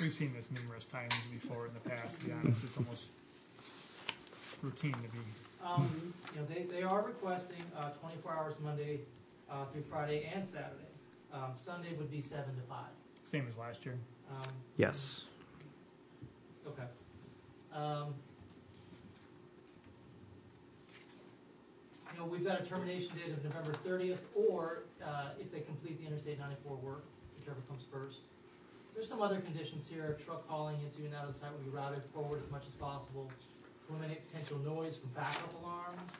We've seen this numerous times before in the past, to be honest. It's almost routine to be. They are requesting 24 hours Monday through Friday and Saturday. Sunday would be 7 to 5. Same as last year. Yes. Okay. We've got a termination date of November 30th, or if they complete the Interstate 94 work, whichever comes first. There's some other conditions here. Truck hauling into and out of the site will be routed forward as much as possible. Eliminate potential noise from backup alarms.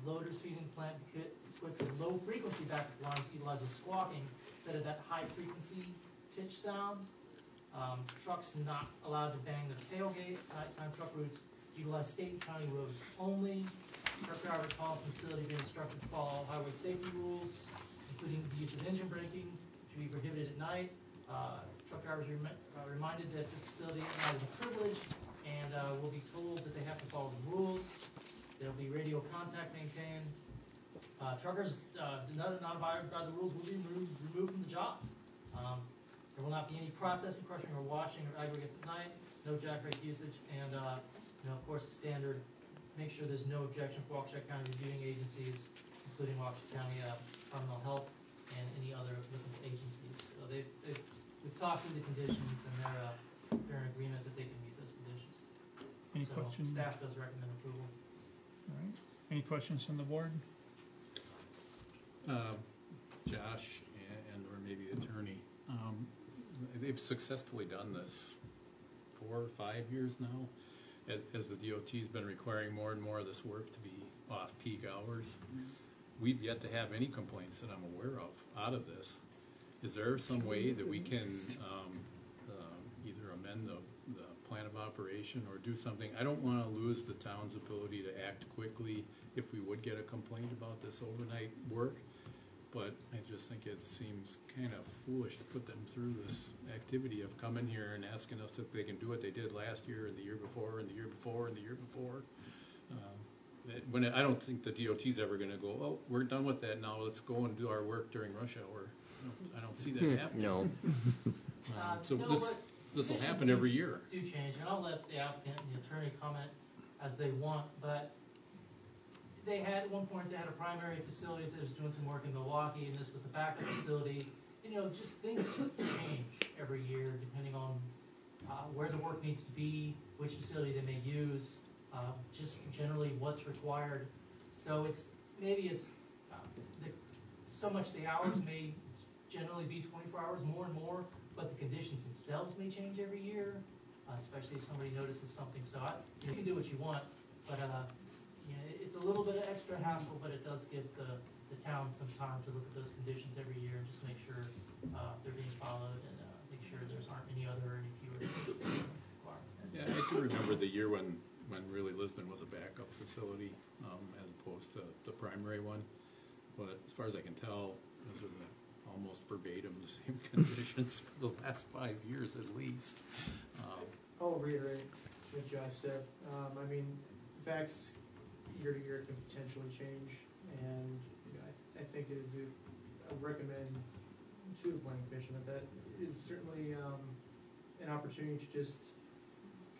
Loaders feeding the plant equipped with low-frequency backup alarms utilizes squawking instead of that high-frequency pitch sound. Trucks not allowed to bang the tailgates. Nighttime truck routes utilize state and county roads only. Truck drivers calling from the facility being instructed to follow all highway safety rules, including the use of engine braking, which will be prohibited at night. Truck drivers are reminded that this facility at night is a privilege and will be told that they have to follow the rules. There will be radio contact maintained. Truckers not abide by the rules will be removed from the job. There will not be any processing, crushing, or washing or aggregates at night. No jack rake usage, and of course, standard. Make sure there's no objection for Waukesha County reviewing agencies, including Waukesha County Environmental Health and any other applicable agencies. So we've talked through the conditions, and they're in agreement that they can meet those conditions. Any questions? Staff does recommend approval. All right. Any questions from the board? Josh or maybe the attorney, they've successfully done this 4 or 5 years now, as the DOT's been requiring more and more of this work to be off-peak hours. We've yet to have any complaints that I'm aware of out of this. Is there some way that we can either amend the plan of operation or do something? I don't want to lose the town's ability to act quickly if we would get a complaint about this overnight work, but I just think it seems kind of foolish to put them through this activity of coming here and asking us if they can do what they did last year and the year before and the year before and the year before. I don't think the DOT's ever going to go, oh, we're done with that now, let's go and do our work during rush hour. I don't see that happening. No. So this will happen every year. Do change, and I'll let the applicant and the attorney comment as they want, but they had, at one point, they had a primary facility that was doing some work in Milwaukee, and this was a backup facility. Just things just change every year depending on where the work needs to be, which facility they may use, just generally what's required. So so much the hours may generally be 24 hours more and more, but the conditions themselves may change every year, especially if somebody notices something. So you can do what you want, but it's a little bit of extra hassle, but it does give the town some time to look at those conditions every year and just make sure they're being followed and make sure there's aren't any fewer requirements. Yeah, I do remember the year when really Lisbon was a backup facility as opposed to the primary one. But as far as I can tell, those are almost verbatim the same conditions for the last 5 years at least. I'll reiterate what Josh said. Facts year to year can potentially change, and I think it is I recommend to the Planning Commission that is certainly an opportunity to just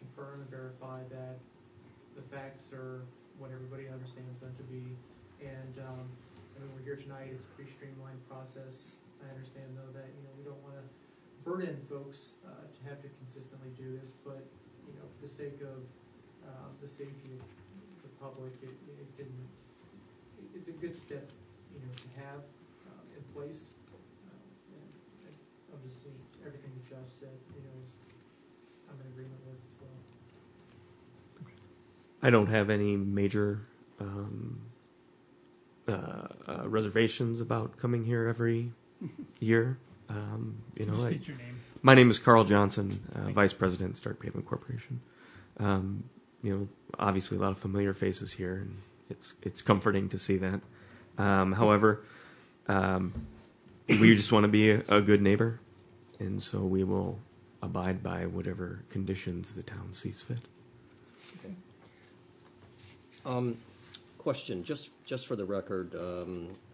confirm and verify that the facts are what everybody understands them to be. And we're here tonight. It's a pretty streamlined process. I understand though that we don't want to burden folks to have to consistently do this, but for the sake of the safety of the public, it's a good step to have in place. And I'll just see everything that Josh said. I'm in agreement with as well. I don't have any major reservations about coming here every year. Just state your name. My name is Carl Johnson, Vice President, Stark Pavement Corporation. Obviously a lot of familiar faces here, and it's comforting to see that. However, we just want to be a good neighbor, and so we will abide by whatever conditions the town sees fit. Question, just for the record,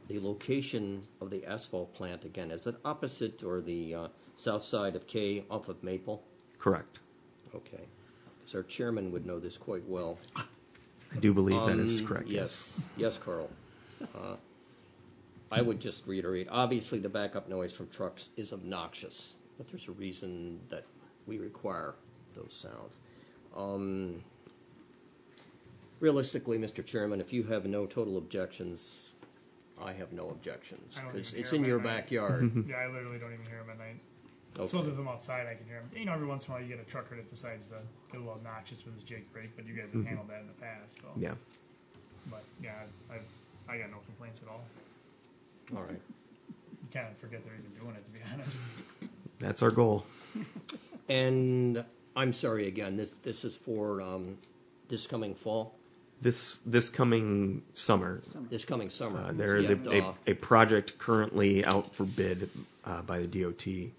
the location of the asphalt plant, again, is it opposite or the south side of K off of Maple? Correct. Okay. Because our chairman would know this quite well. I do believe that is correct. Yes. Yes, Carl. I would just reiterate, obviously the backup noise from trucks is obnoxious, but there's a reason that we require those sounds. Realistically, Mr. Chairman, if you have no total objections, I have no objections, I don't because even it's hear in 'em your at night. backyard. Yeah, I literally don't even hear them at night. Okay. Suppose if I'm outside, I can hear them. You know, every once in a while you get a trucker that decides to get a little obnoxious with his Jake brake, but you guys have handled that in the past, so. Yeah. But yeah, I got no complaints at all. All right. You kind of forget they're even doing it, to be honest. That's our goal. And I'm sorry again, this is for this coming fall? This coming summer, This coming summer. there is Yeah, a project currently out for bid by the DOT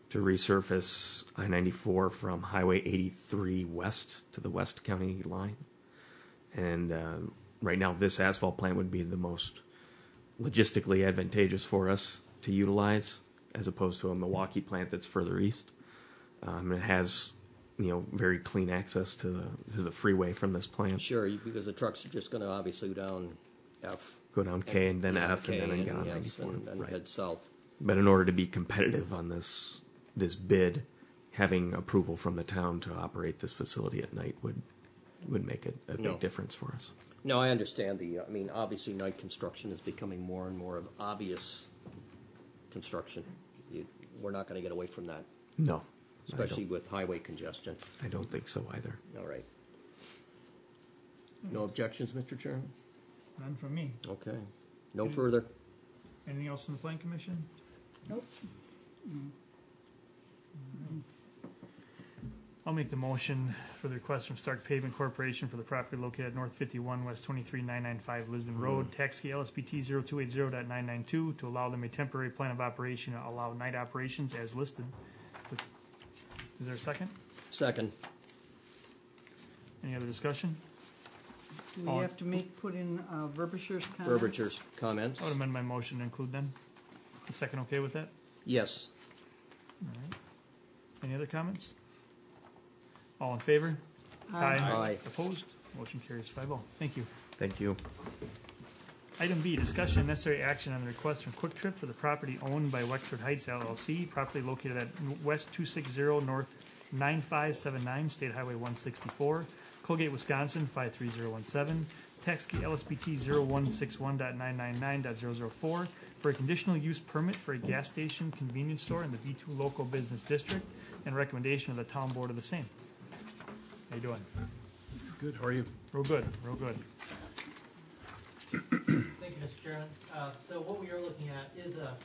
to resurface I-94 from Highway 83 west to the West County line. And right now, this asphalt plant would be the most logistically advantageous for us to utilize, as opposed to a Milwaukee plant that's further east. It has, very clean access to the freeway from this plant. Sure, because the trucks are just going to obviously go down F. Go down K and then yeah, F K and then and get on F 94. and then Right. head south. But in order to be competitive on this bid, having approval from the town to operate this facility at night would make a big difference for us. No, I understand obviously night construction is becoming more and more of obvious construction. We're not going to get away from that, No. especially with highway congestion. I don't think so either. All right. No objections, Mr. Chairman? None from me. Okay. No further. Anything else from the Plan Commission? Nope. I'll make the motion for the request from Stark Pavement Corporation for the property located at North 51, West 23995 Lisbon Road, tax key LSBT 0280.992, to allow them a temporary plan of operation to allow night operations as listed. Is there a second? Second. Any other discussion? Do we have to put in Verbicher's comments? Verbicher's comments? I would amend my motion to include them. A second okay with that? Yes. All right. Any other comments? All in favor? Aye. Opposed? Motion carries 5-0. Thank you. Thank you. Item B, discussion and necessary action on the request from Quick Trip for the property owned by Wexford Heights LLC, property located at West 260 North 9579, State Highway 164, Colgate, Wisconsin 53017, tax key LSBT 0161.999.004, for a conditional use permit for a gas station convenience store in the B2 local business district, and recommendation of the town board of the same. How you doing? Good, how are you? Real good, real good. Thank you, Mr. Chairman. So what we are looking at is a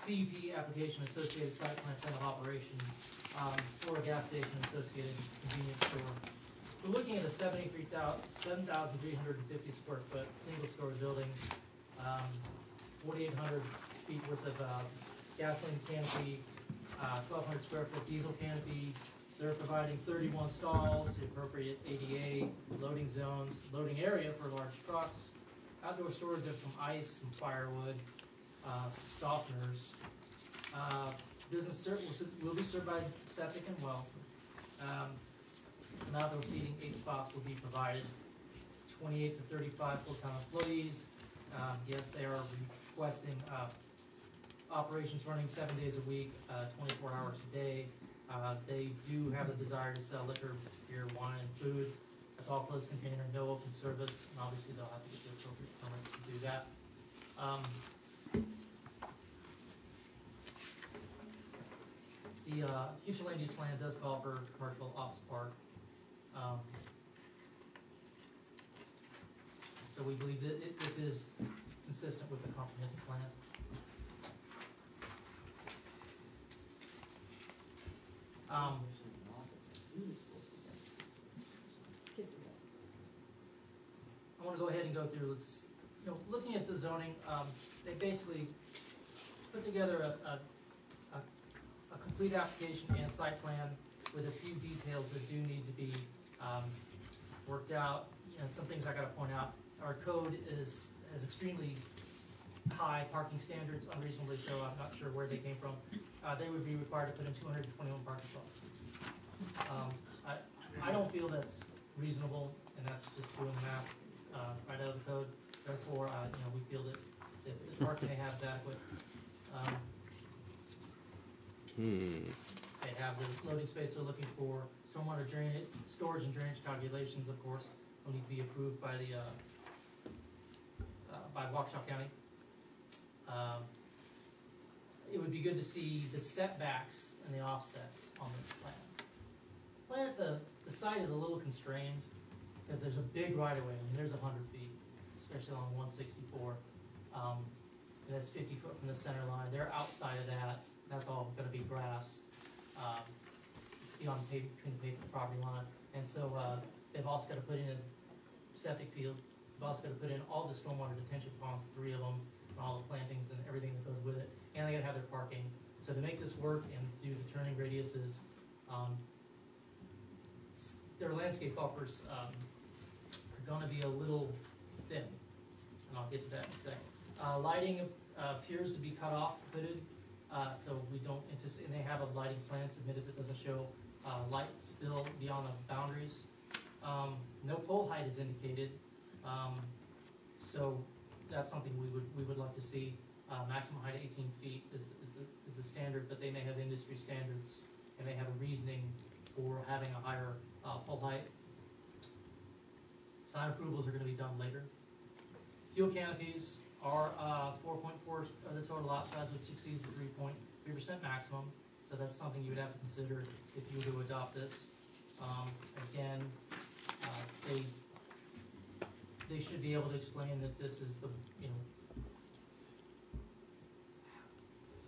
CUP application associated site plan of operation for a gas station associated convenience store. We're looking at a 7,350 square foot single story building, 4,800 feet worth of gasoline canopy, 1,200 square foot diesel canopy. They're providing 31 stalls, the appropriate ADA, loading zones, loading area for large trucks, outdoor storage of some ice, some firewood, softeners. Business will be served by septic and well. Some outdoor seating, 8 spots will be provided. 28 to 35 full-time employees. Yes, they are requesting operations running 7 days a week, 24 hours a day. They do have a desire to sell liquor, beer, wine, and food. That's all closed container, no open service, and obviously they'll have to get the appropriate permits to do that. The future land use plan does call for commercial office park. So we believe that this is consistent with the comprehensive plan. I want to go ahead and go through, looking at the zoning, they basically put together a complete application and site plan with a few details that do need to be worked out. Some things I got to point out. Our code is extremely high parking standards, unreasonably so. I'm not sure where they came from. They would be required to put in 221 parking spots. I don't feel that's reasonable, and that's just doing the math right out of the code. Therefore, we feel that the parking they have is adequate. They have the loading space they're looking for. Stormwater drainage, storage and drainage calculations, of course, will need to be approved by the by Waukesha County. It would be good to see the setbacks and the offsets on this plan. The site is a little constrained because there's a big right of way. I mean, there's 100 feet, especially on 164. And that's 50 foot from the center line. They're outside of that. That's all going to be grass beyond between the pavement and property line. And so they've also got to put in a septic field. They've also got to put in all the stormwater detention ponds, 3 of them, and all the plantings and everything that goes with it. And they got to have their parking. So to make this work and do the turning radiuses, their landscape buffers are going to be a little thin, and I'll get to that in a second. Lighting appears to be cut off, hooded, so we don't anticipate, and they have a lighting plan submitted that doesn't show light spill beyond the boundaries. No pole height is indicated, so that's something we would like to see. Maximum height of 18 feet is the standard, but they may have industry standards, and they have a reasoning for having a higher pole height. Sign approvals are going to be done later. Fuel canopies are 4.4 of the total lot size, which exceeds the 3.3% maximum. So that's something you would have to consider if you were to adopt this. Again, they should be able to explain that this is the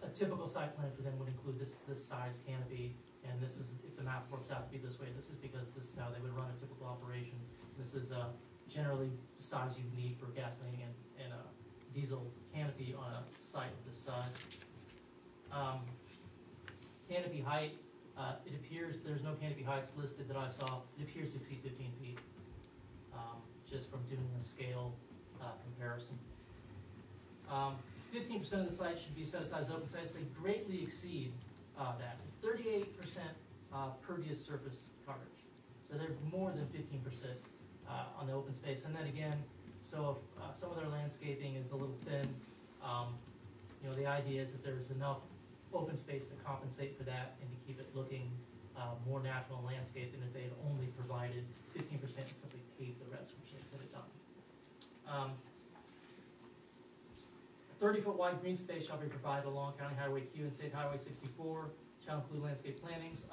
a typical site plan for them would include this size canopy, and this is, if the math works out to be this way, this is because this is how they would run a typical operation. This is generally the size you need for gasoline and a diesel canopy on a site of this size. Canopy height, it appears there's no canopy heights listed that I saw. It appears to exceed 15 feet, just from doing a scale comparison. 15% of the site should be set aside as open space. They greatly exceed that. 38% pervious surface coverage. So they're more than 15% on the open space. And then again, so if some of their landscaping is a little thin, the idea is that there's enough open space to compensate for that and to keep it looking more natural and landscaped than if they had only provided 15% and simply paved the rest, which they could have done. 30-foot wide green space shall be provided along County Highway Q and State Highway 64, shall include landscape plantings.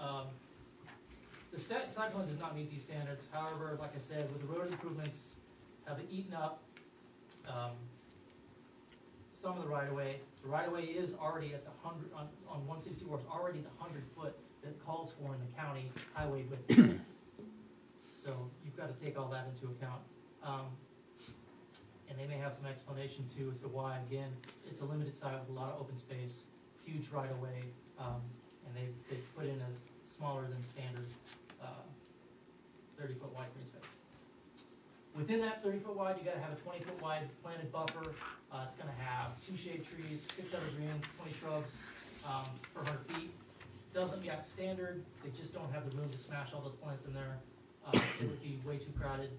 The site plan does not meet these standards. However, like I said, with the road improvements have eaten up some of the right-of-way. The right-of-way is already at the 100, on 164 is already the 100-foot that calls for in the county highway width. So you've got to take all that into account. And they may have some explanation too as to why, again, it's a limited site with a lot of open space, huge right-of-way, and they've put in a smaller than standard 30-foot wide green space. Within that 30-foot wide, you got to have a 20-foot wide planted buffer. It's going to have 2 shade trees, 6 evergreens, 20 shrubs per 100 feet. Doesn't meet that standard. They just don't have the room to smash all those plants in there. It would be way too crowded.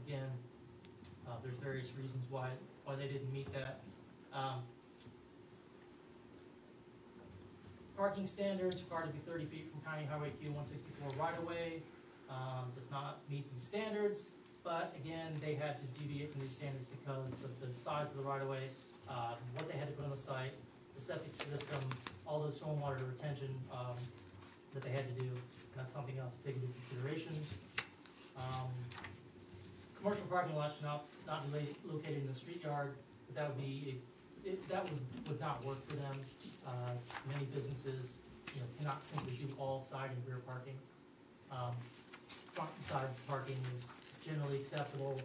Again, there's various reasons why they didn't meet that. Parking standards required to be 30 feet from County Highway Q 164 right away. Does not meet these standards, but again, they had to deviate from these standards because of the size of the right of way, what they had to put on the site, the septic system, all the stormwater retention that they had to do. And that's something else to take into consideration. Commercial parking lots should not be located in the street yard, but that would be that would not work for them. Many businesses cannot simply do all side and rear parking. Front and side parking is generally acceptable.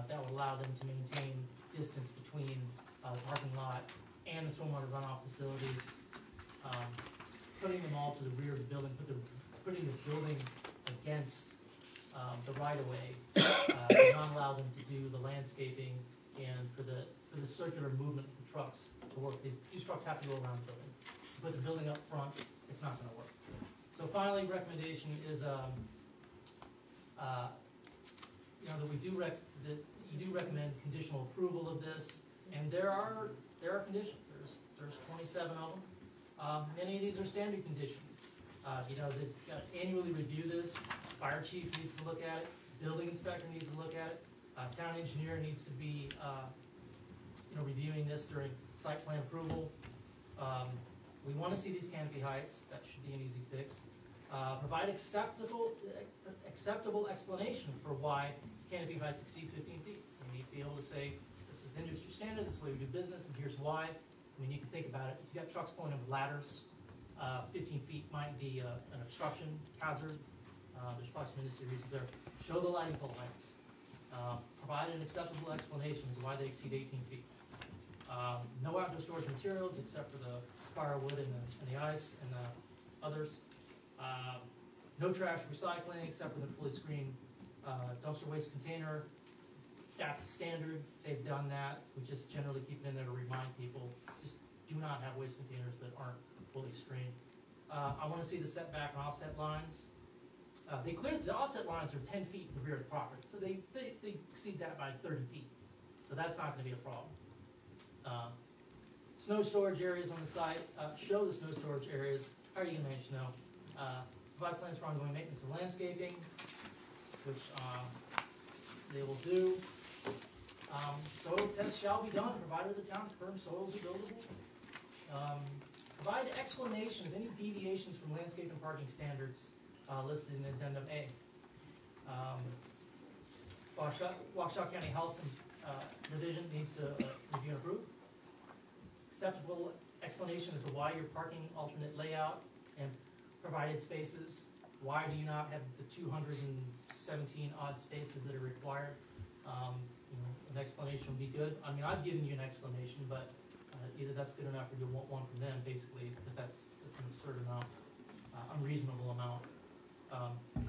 That would allow them to maintain distance between the parking lot and the stormwater runoff facilities. Putting them all to the rear of the building, putting the building against the right of way does not allow them to do the landscaping and for the the circular movement of the trucks to work. These trucks have to go around the building. You put the building up front, it's not gonna work. So finally, recommendation is, that you do recommend conditional approval of this, and there are conditions. There's 27 of them. Many of these are standard conditions. There's got to annually review this. Fire chief needs to look at it. Building inspector needs to look at it. Town engineer needs to be, reviewing this during site plan approval. We want to see these canopy heights. That should be an easy fix. Provide acceptable explanation for why canopy heights exceed 15 feet. You need to be able to say, this is industry standard, this is the way we do business, and here's why. I mean, you can think about it. If you got trucks pulling in with ladders, 15 feet might be an obstruction hazard. There's probably some industry reasons there. Show the lighting pole heights. Provide an acceptable explanation as to why they exceed 18 feet. No outdoor storage materials except for the firewood and the ice and the others. No trash recycling except for the fully screened dumpster waste container. That's standard. They've done that. We just generally keep it in there to remind people, just do not have waste containers that aren't fully screened. I want to see the setback and offset lines. The offset lines are 10 feet in the rear of the property, so they exceed that by 30 feet. So that's not going to be a problem. Snow storage areas on the site. Show the snow storage areas. How are you going to manage snow? Provide plans for ongoing maintenance of landscaping, which they will do. Soil tests shall be done, provided the town confirms soils are buildable. Provide explanation of any deviations from landscape and parking standards listed in Addendum A. Waukesha County Health Division needs to review and approve. Acceptable explanation as to why you're parking alternate layout and provided spaces. Why do you not have the 217 odd spaces that are required? An explanation would be good. I mean, I've given you an explanation, but either that's good enough or you want one from them, basically, because that's an absurd amount, unreasonable amount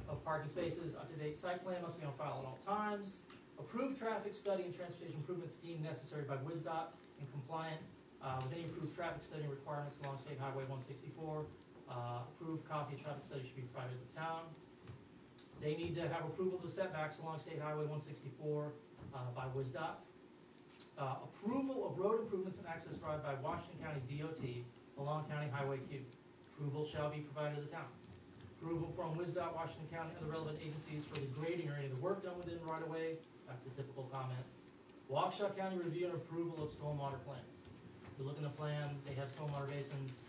of parking spaces. Up-to-date site plan must be on file at all times. Approved traffic study and transportation improvements deemed necessary by WSDOT and compliant with any approved traffic study requirements along State Highway 164. Approved copy of traffic study should be provided to the town. They need to have approval of the setbacks along State Highway 164 by WSDOT. Approval of road improvements and access drive by Washington County DOT along County Highway Q. Approval shall be provided to the town. Approval from WSDOT, Washington County, and the relevant agencies for the grading or any of the work done within right of way. That's a typical comment. Waukesha County review and approval of stormwater plans. If you look in the plan, they have stormwater basins.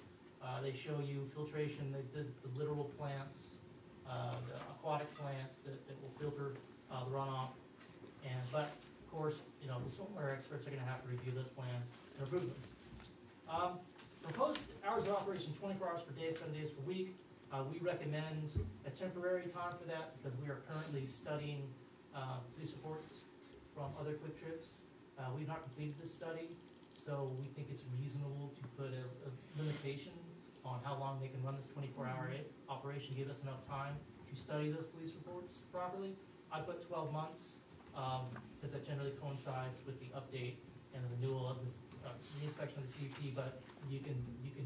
They show you filtration, the literal plants, the aquatic plants that will filter the runoff. But of course, the stormwater experts are going to have to review those plans and approve them. Proposed hours of operation: 24 hours per day, 7 days per week. We recommend a temporary time for that because we are currently studying police reports from other quick trips. We've not completed this study, so we think it's reasonable to put a limitation on how long they can run this 24-hour operation, give us enough time to study those police reports properly. I put 12 months because that generally coincides with the update and the renewal of the inspection of the CUP, but you can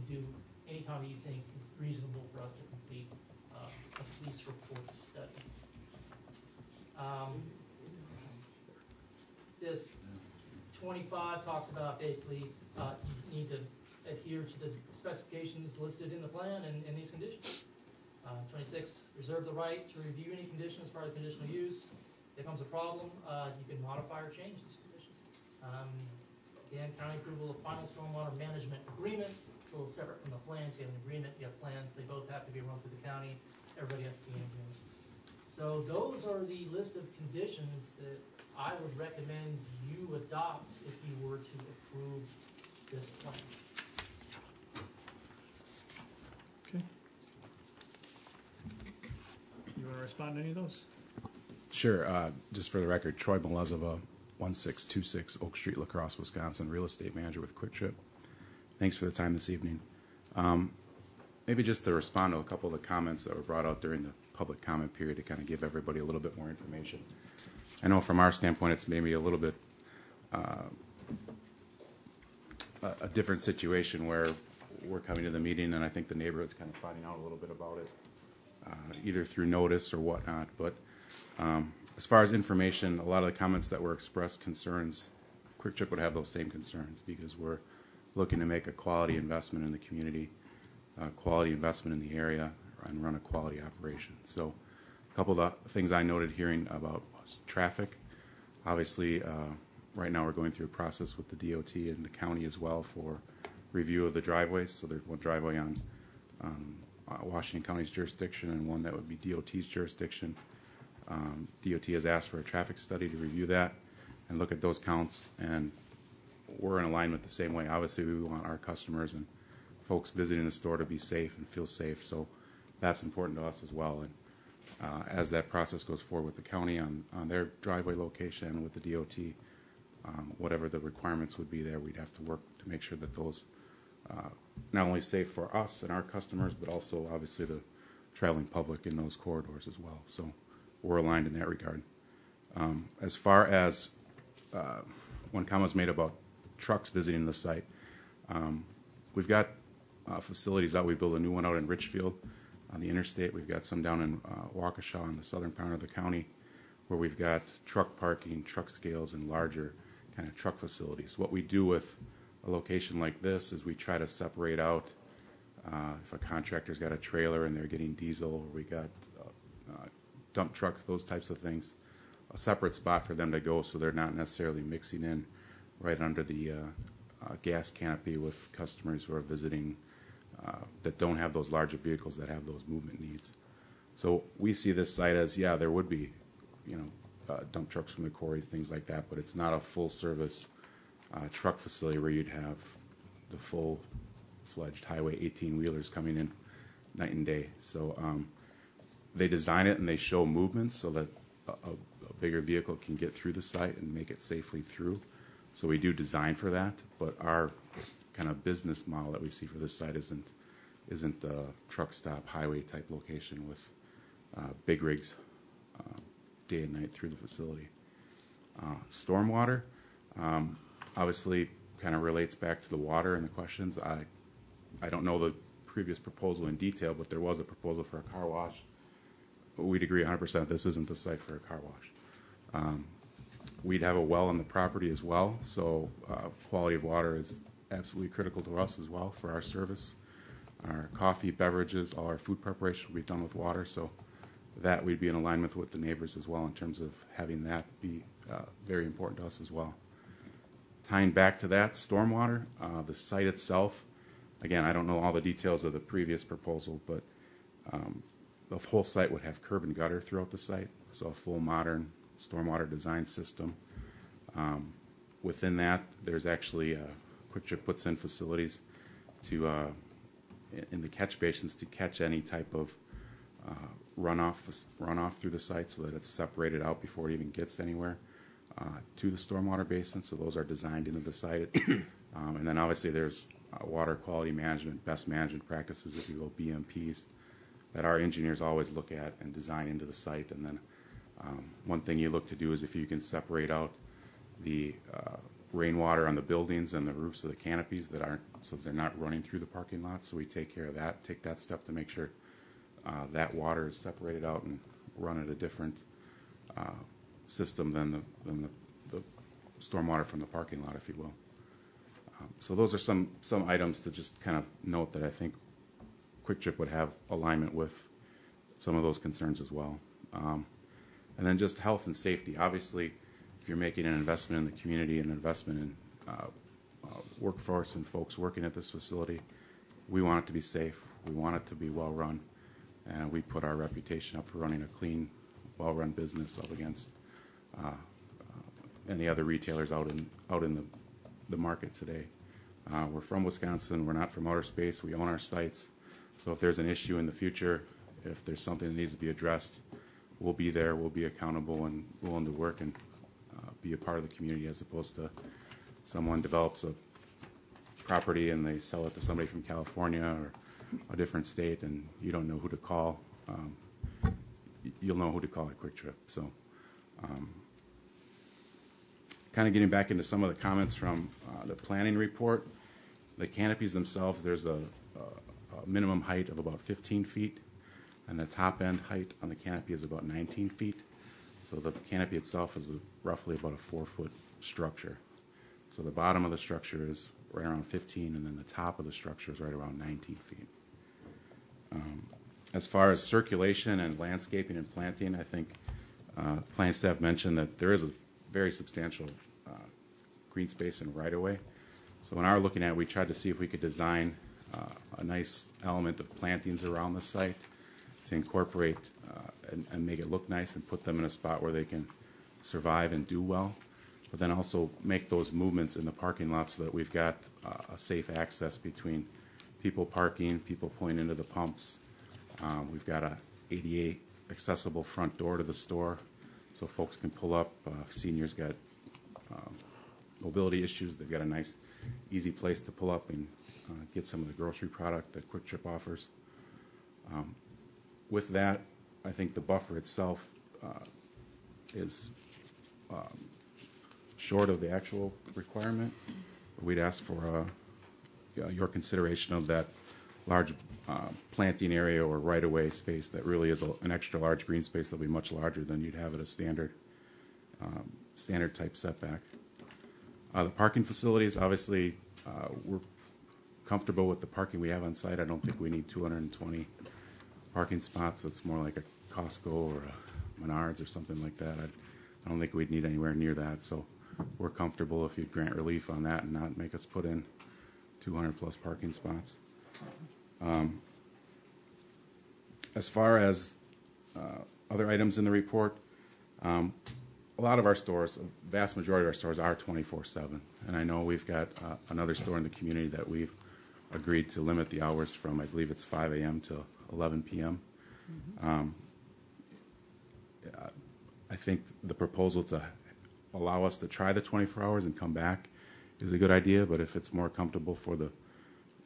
do any time you think is reasonable for us to complete a police report study. This 25 talks about basically you need to adhere to the specifications listed in the plan and these conditions. 26, reserve the right to review any conditions as part of conditional use. If there comes a problem, you can modify or change these conditions. Again, county approval of final stormwater management agreement. It's a little separate from the plans. You have an agreement, you have plans. They both have to be run through the county. Everybody has to be in agreement. So those are the list of conditions that I would recommend you adopt if you were to approve this plan. Okay. You want to respond to any of those? Sure. Just for the record, Troy Melezova, 1626 Oak Street, La Crosse, Wisconsin, real estate manager with Quick Trip. Thanks for the time this evening. Maybe just to respond to a couple of the comments that were brought out during the public comment period to kind of give everybody a little bit more information. I know from our standpoint it's maybe a little bit a different situation where we're coming to the meeting, and I think the neighborhood's kind of finding out a little bit about it, either through notice or whatnot. But as far as information, a lot of the comments that were expressed concerns, Quick Trip would have those same concerns because we're looking to make a quality investment in the community, quality investment in the area, and run a quality operation. So a couple of the things I noted hearing about was traffic. Obviously, right now we're going through a process with the DOT and the county as well for review of the driveways. So there's one driveway on Washington County's jurisdiction and one that would be DOT's jurisdiction. DOT has asked for a traffic study to review that and look at those counts, and we're in alignment the same way. Obviously, we want our customers and folks visiting the store to be safe and feel safe, so that's important to us as well. And as that process goes forward with the county on their driveway location and with the DOT, whatever the requirements would be there, we'd have to work to make sure that those not only safe for us and our customers, but also obviously the traveling public in those corridors as well. So we're aligned in that regard. As far as one comment was made about trucks visiting the site, we've got facilities out. We built a new one out in Richfield on the interstate. We've got some down in Waukesha in the southern part of the county where we've got truck parking, truck scales, and larger kind of truck facilities. What we do with a location like this is we try to separate out if a contractor's got a trailer and they're getting diesel, or we got dump trucks, those types of things, a separate spot for them to go so they're not necessarily mixing in right under the gas canopy with customers who are visiting that don't have those larger vehicles that have those movement needs. So we see this site as, yeah, there would be, dump trucks from the quarries, things like that, but it's not a full-service truck facility where you'd have the full-fledged Highway 18-wheelers coming in night and day. So they design it and they show movements so that a bigger vehicle can get through the site and make it safely through. So we do design for that, but our kind of business model that we see for this site isn't a truck stop highway type location with big rigs day and night through the facility. Stormwater obviously kind of relates back to the water and the questions. I don't know the previous proposal in detail, but there was a proposal for a car wash. But we'd agree 100% this isn't the site for a car wash. We'd have a well on the property as well, so quality of water is absolutely critical to us as well for our service. Our coffee, beverages, all our food preparation will be done with water, so that we'd be in alignment with the neighbors as well in terms of having that be very important to us as well. Tying back to that, stormwater, the site itself, again, I don't know all the details of the previous proposal, but the whole site would have curb and gutter throughout the site, so a full modern stormwater design system. Within that, there's actually Quick Trip puts in facilities to in the catch basins to catch any type of runoff through the site so that it's separated out before it even gets anywhere to the stormwater basin. So those are designed into the site. And then obviously there's water quality management, best management practices, if you will, BMPs, that our engineers always look at and design into the site. And then one thing you look to do is if you can separate out the rainwater on the buildings and the roofs of the canopies that aren't, so they're not running through the parking lot. So we take care of that, take that step to make sure that water is separated out and run at a different system than the stormwater from the parking lot, if you will. So those are some items to just kind of note that I think Quick Trip would have alignment with some of those concerns as well. And then just health and safety. Obviously, if you're making an investment in the community, an investment in workforce and folks working at this facility, we want it to be safe. We want it to be well run. And we put our reputation up for running a clean, well-run business up against any other retailers out in the market today. We're from Wisconsin. We're not from outer space. We own our sites. So if there's an issue in the future, if there's something that needs to be addressed, we'll be there. We'll be accountable and willing to work and be a part of the community, as opposed to someone develops a property and they sell it to somebody from California or a different state and you don't know who to call. You'll know who to call at Quick Trip. So kind of getting back into some of the comments from the planning report, The canopies themselves, there's a minimum height of about 15 feet, and the top end height on the canopy is about 19 feet. So the canopy itself is roughly about a 4-foot structure. So the bottom of the structure is right around 15, and then the top of the structure is right around 19 feet. As far as circulation and landscaping and planting, I think planning staff mentioned that there is a very substantial green space and right-of-way. So in our looking at it, we tried to see if we could design a nice element of plantings around the site to incorporate and make it look nice and put them in a spot where they can survive and do well, but then also make those movements in the parking lot so that we've got a safe access between people parking, people pulling into the pumps. We've got a ADA accessible front door to the store so folks can pull up. Seniors got mobility issues. They've got a nice, easy place to pull up and get some of the grocery product that Quick Trip offers. With that, I think the buffer itself is short of the actual requirement. We'd ask for your consideration of that large planting area or right-of-way space that really is an extra large green space that'll be much larger than you'd have at a standard type setback. The parking facilities, obviously, we're comfortable with the parking we have on site. I don't think we need 220 parking spots. It's more like a Costco or a Menards or something like that. I don't think we'd need anywhere near that. So we're comfortable if you'd grant relief on that and not make us put in 200 plus parking spots. As far as other items in the report, a lot of our stores, a vast majority of our stores are 24/7. And I know we've got another store in the community that we've agreed to limit the hours from, I believe it's 5 a.m. to 11 p.m. I think the proposal to allow us to try the 24 hours and come back is a good idea, but if it's more comfortable for the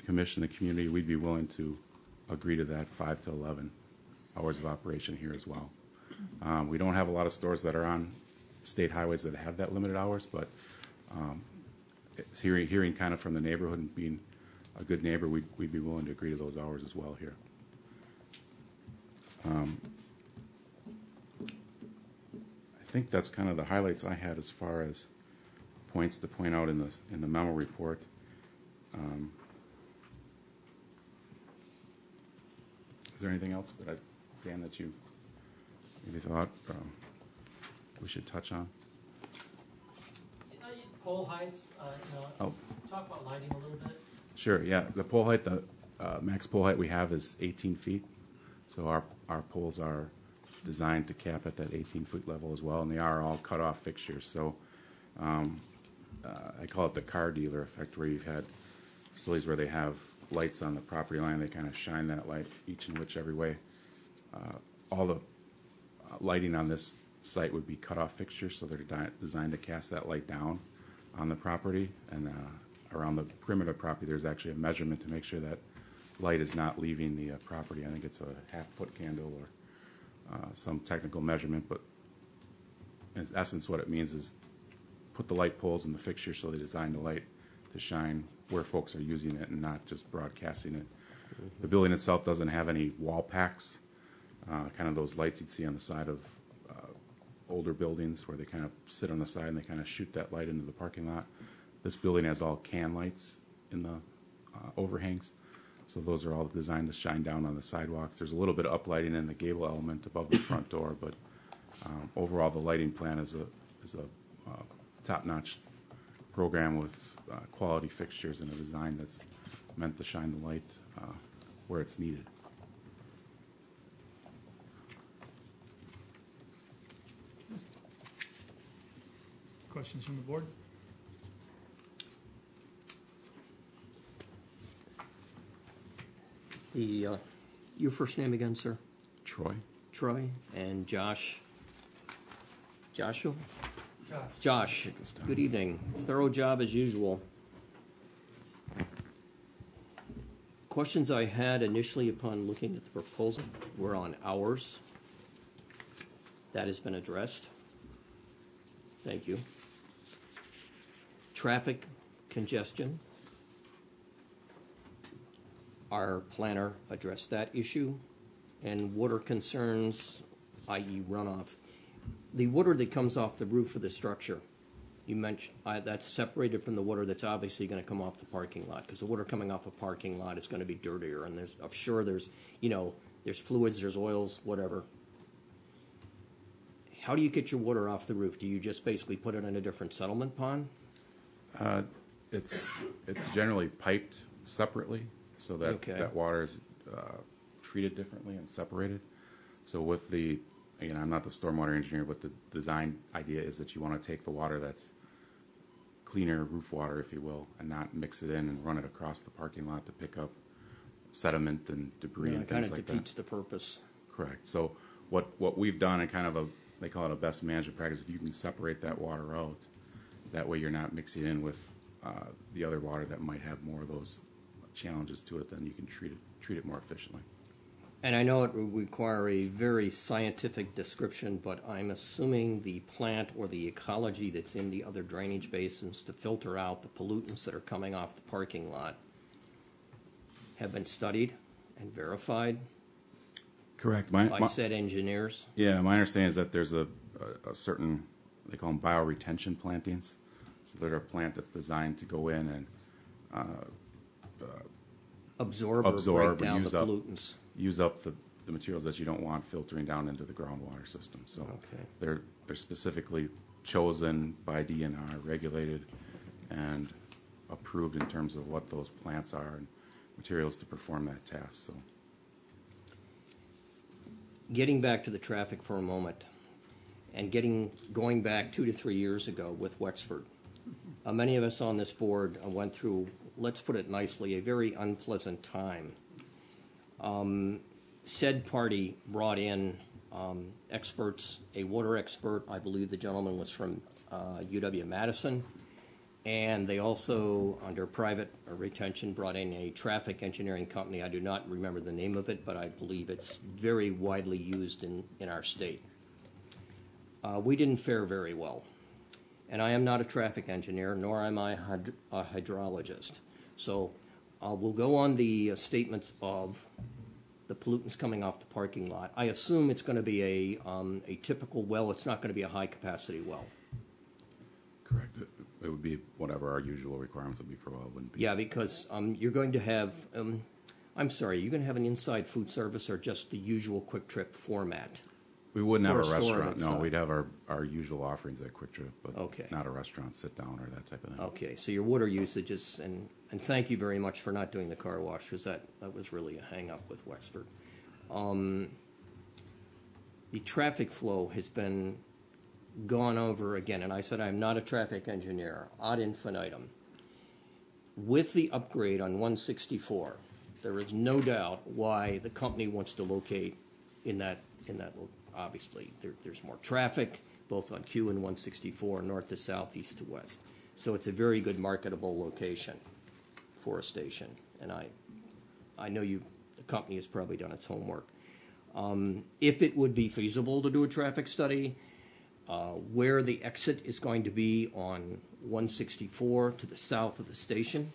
commission, the community, we'd be willing to agree to that 5 to 11 hours of operation here as well. We don't have a lot of stores that are on state highways that have that limited hours, but it's hearing kind of from the neighborhood and being a good neighbor, we'd be willing to agree to those hours as well here. I think that's kind of the highlights I had as far as points to point out in the memo report. Is there anything else that Dan, that you maybe thought we should touch on? Pole heights, talk about lighting a little bit. Sure, yeah. The pole height, the max pole height we have is 18 feet. So our poles are designed to cap at that 18-foot level as well, and they are all cut-off fixtures. So I call it the car dealer effect, where you've had facilities where they have lights on the property line. They kind of shine that light each and whichever way. All the lighting on this site would be cut-off fixtures, so they're designed to cast that light down on the property. And around the perimeter of the property, there's actually a measurement to make sure that light is not leaving the property. I think it's a half-foot candle or some technical measurement, but in essence what it means is put the light poles in the fixture so they design the light to shine where folks are using it and not just broadcasting it. The building itself doesn't have any wall packs, kind of those lights you'd see on the side of older buildings where they kind of sit on the side and they kind of shoot that light into the parking lot. This building has all can lights in the overhangs. So those are all designed to shine down on the sidewalks. There's a little bit of uplighting in the gable element above the front door, but overall the lighting plan is a top-notch program with quality fixtures and a design that's meant to shine the light where it's needed. Questions from the board? Your first name again, sir? Troy. Troy. And Josh? Joshua? Josh. Josh. Good evening. Thorough job as usual. Questions I had initially upon looking at the proposal were on hours. That has been addressed. Thank you. Traffic congestion. our planner addressed that issue. And water concerns, i.e. runoff, the water that comes off the roof of the structure, you mentioned that's separated from the water that's obviously going to come off the parking lot, because the water coming off a parking lot is going to be dirtier, and I'm sure there's fluids, there's oils, whatever. How do you get your water off the roof? Do you just basically put it in a different settlement pond? It's generally piped separately, so that Okay. that water is treated differently and separated. So with the, again, I'm not the stormwater engineer, but the design idea is that you want to take the water that's cleaner roof water, if you will, and not mix it in and run it across the parking lot to pick up sediment and debris and things like that. It kind of defeats the purpose. Correct. So what we've done, and kind of they call it a best management practice, if you can separate that water out, that way you're not mixing in with the other water that might have more of those challenges to it, then you can treat it more efficiently. And I know it would require a very scientific description, but I'm assuming the plant or the ecology that's in the other drainage basins to filter out the pollutants that are coming off the parking lot have been studied and verified Correct. by said engineers. Yeah, my understanding is that there's a certain, they call them bioretention plantings. So they're a plant that's designed to go in and Absorb or break down the pollutants. Use up the materials that you don't want filtering down into the groundwater system. So Okay. they're specifically chosen by DNR, regulated, and approved in terms of what those plants are and materials to perform that task. So Getting back to the traffic for a moment, and going back 2 to 3 years ago with Wexford, many of us on this board went through, let's put it nicely, a very unpleasant time. Said party brought in experts, a water expert, I believe the gentleman was from UW-Madison, and they also, under private retention, brought in a traffic engineering company. I do not remember the name of it, but I believe it's very widely used in our state. We didn't fare very well. And I am not a traffic engineer, nor am I a hydrologist. So we'll go on the statements of the pollutants coming off the parking lot. I assume it's going to be a typical well. It's not going to be a high-capacity well. correct. It would be whatever our usual requirements would be for a well. Wouldn't be. Yeah, because you're going to have, I'm sorry, you're going to have an inside food service or just the usual Quick Trip format? We wouldn't have a For a store restaurant. No, inside. we'd have our usual offerings at Quick Trip, but Okay. not a restaurant, sit down, or that type of thing. Okay, so your water usage is, and thank you very much for not doing the car wash, because that was really a hang-up with Wexford. The traffic flow has been gone over again, and I said I'm not a traffic engineer, ad infinitum. With the upgrade on 164, there is no doubt why the company wants to locate in that obviously. There's more traffic, both on Q and 164, north to south, east to west. So it's a very good marketable location for a station, and I know the company has probably done its homework. If it would be feasible to do a traffic study, where the exit is going to be on 164 to the south of the station.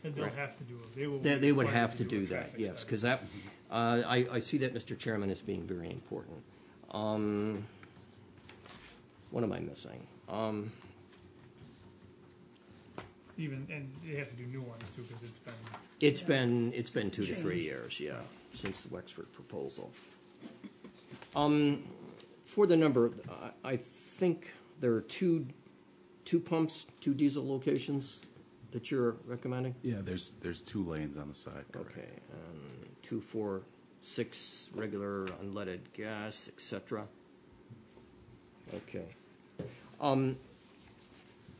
And they'll have to do it. They would require have to do a that, traffic yes, study. because that, I see that, Mr. Chairman, as being very important. What am I missing? And they have to do new ones too, because It's been 2 to 3 years, yeah, since the Wexford proposal. For the number, I think there are two pumps, 2 diesel locations that you're recommending? Yeah, there's 2 lanes on the side. Correct. Okay, 2, 4, 6 regular unleaded gas, etc. Okay.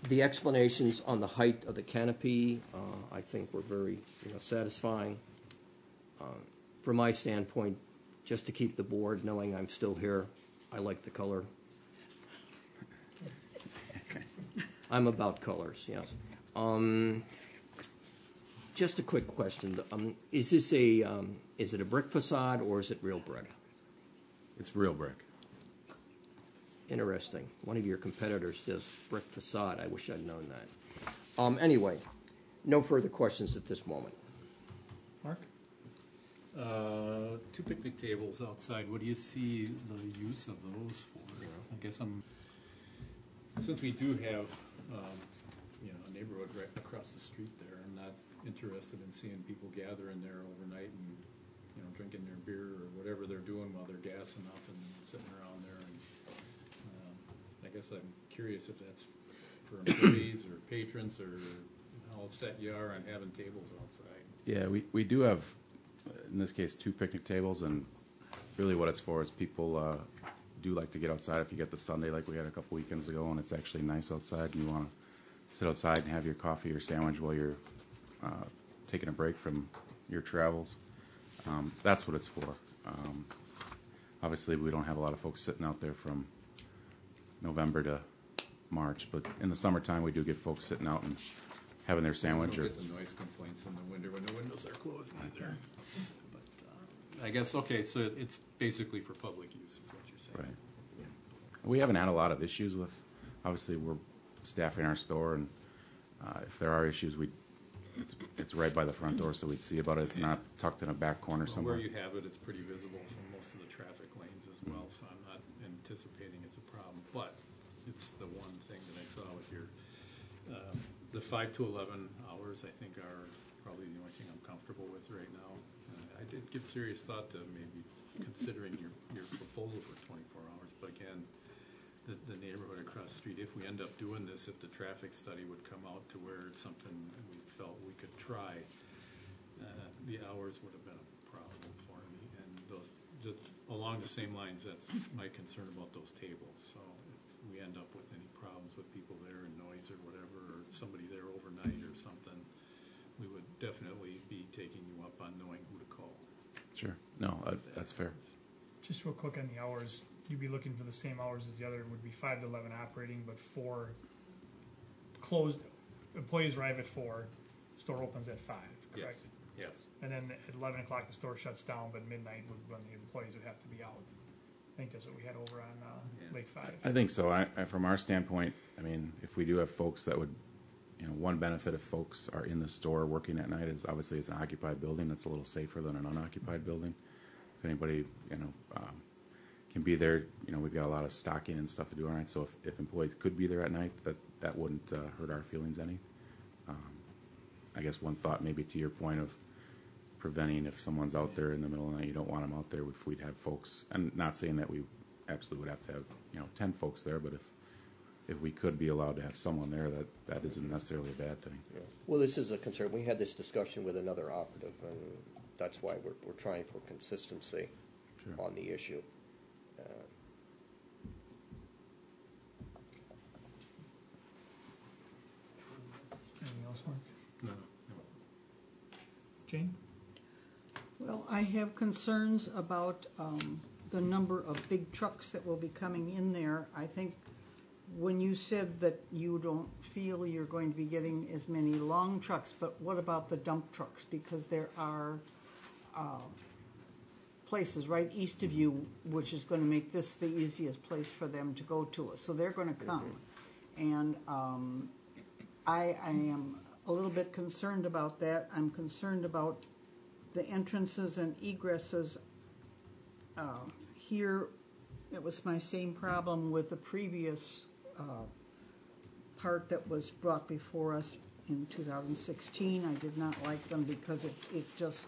The explanations on the height of the canopy, I think, were very satisfying. From my standpoint, just to keep the board knowing I'm still here, I like the color. I'm about colors, yes. Just a quick question: is this is it a brick facade or is it real brick? It's real brick. Interesting. One of your competitors does brick facade. I wish I'd known that. Anyway, no further questions at this moment. Two picnic tables outside, what do you see the use of those for? I guess since we do have, a neighborhood right across the street there, I'm not interested in seeing people gather in there overnight and, drinking their beer or whatever they're doing while they're gassing up and sitting around there. And I guess I'm curious if that's for employees or patrons, or how set you are on having tables outside. Yeah, we do have, in this case, two picnic tables, and really what it's for is people do like to get outside. If you get the Sunday like we had a couple weekends ago and it's actually nice outside and you want to sit outside and have your coffee or sandwich while you're taking a break from your travels, that's what it's for. Obviously, we don't have a lot of folks sitting out there from November to March, but in the summertime, we do get folks sitting out and having their sandwich. You don't get the noise complaints in the winter when the windows are closed either. But I guess, okay, so it's basically for public use is what you're saying. Right. Yeah. We haven't had a lot of issues with, obviously, we're staffing our store, and if there are issues, it's right by the front door, so we'd see about it. It's not tucked in a back corner somewhere. Where you have it, it's pretty visible from most of the traffic lanes as well, so I'm not anticipating it's a problem. But it's the one thing that I saw with your, the 5 to 11 hours, I think, are probably the only thing I'm comfortable with right now. I did give serious thought to maybe considering your proposal for 24 hours, but again, the neighborhood across the street, if we end up doing this, if the traffic study would come out to where it's something we felt we could try, the hours would have been a problem for me. And those, just along the same lines, that's my concern about those tables. So if we end up with any problems with people there and noise or whatever, or somebody there overnight or something, we would definitely be taking you up on knowing who to call. Sure. No, that's fair. Just real quick on the hours, you'd be looking for the same hours as the other. It would be 5 to 11 operating, but 4 closed. Employees arrive at 4, store opens at 5, correct? Yes. And then at 11 o'clock the store shuts down, but midnight would when the employees would have to be out. I think that's what we had over on Lake 5. I think so. From our standpoint, I mean, if we do have folks that would, one benefit if folks are in the store working at night is obviously it's an occupied building. It's a little safer than an unoccupied building. If anybody, can be there, we've got a lot of stocking and stuff to do at night. So if employees could be there at night, that wouldn't hurt our feelings any. I guess one thought maybe to your point of preventing if someone's out there in the middle of the night, you don't want them out there if we'd have folks, and not saying that we absolutely would have to have 10 folks there, but if we could be allowed to have someone there, that isn't necessarily a bad thing. Yeah. Well, this is a concern. We had this discussion with another operative, and that's why we're trying for consistency on the issue. Anything else, Mark? No. Jane? Well, I have concerns about the number of big trucks that will be coming in there. I think when you said that you don't feel you're going to be getting as many long trucks, but what about the dump trucks? Because there are places right east of you which is going to make this the easiest place for them to go to. So they're going to come. And I am a little bit concerned about that. I'm concerned about the entrances and egresses. Here, it was my same problem with the previous part that was brought before us in 2016. I did not like them because it just,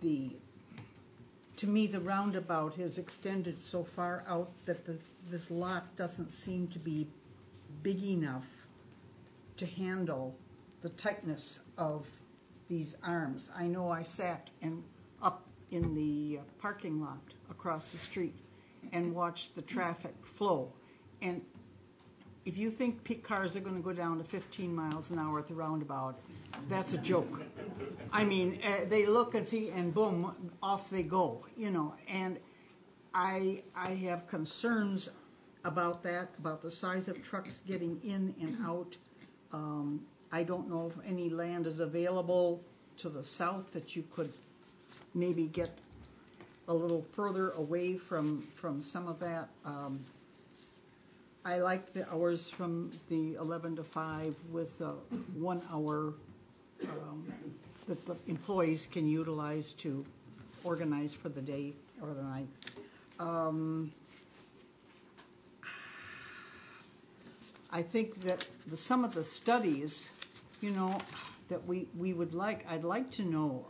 to me, the roundabout has extended so far out that this lot doesn't seem to be big enough to handle the tightness of these arms. I know I sat up in the parking lot across the street and watched the traffic flow. And if you think cars are going to go down to 15 miles an hour at the roundabout, that's a joke. I mean, they look and see, and boom, off they go, And I have concerns about that, about the size of trucks getting in and out. I don't know if any land is available to the south that you could maybe get a little further away from some of that. I like the hours from the 11 to 5 with 1 hour that the employees can utilize to organized for the day or the night. I think that some of the studies, you know, that we would like, I'd like to know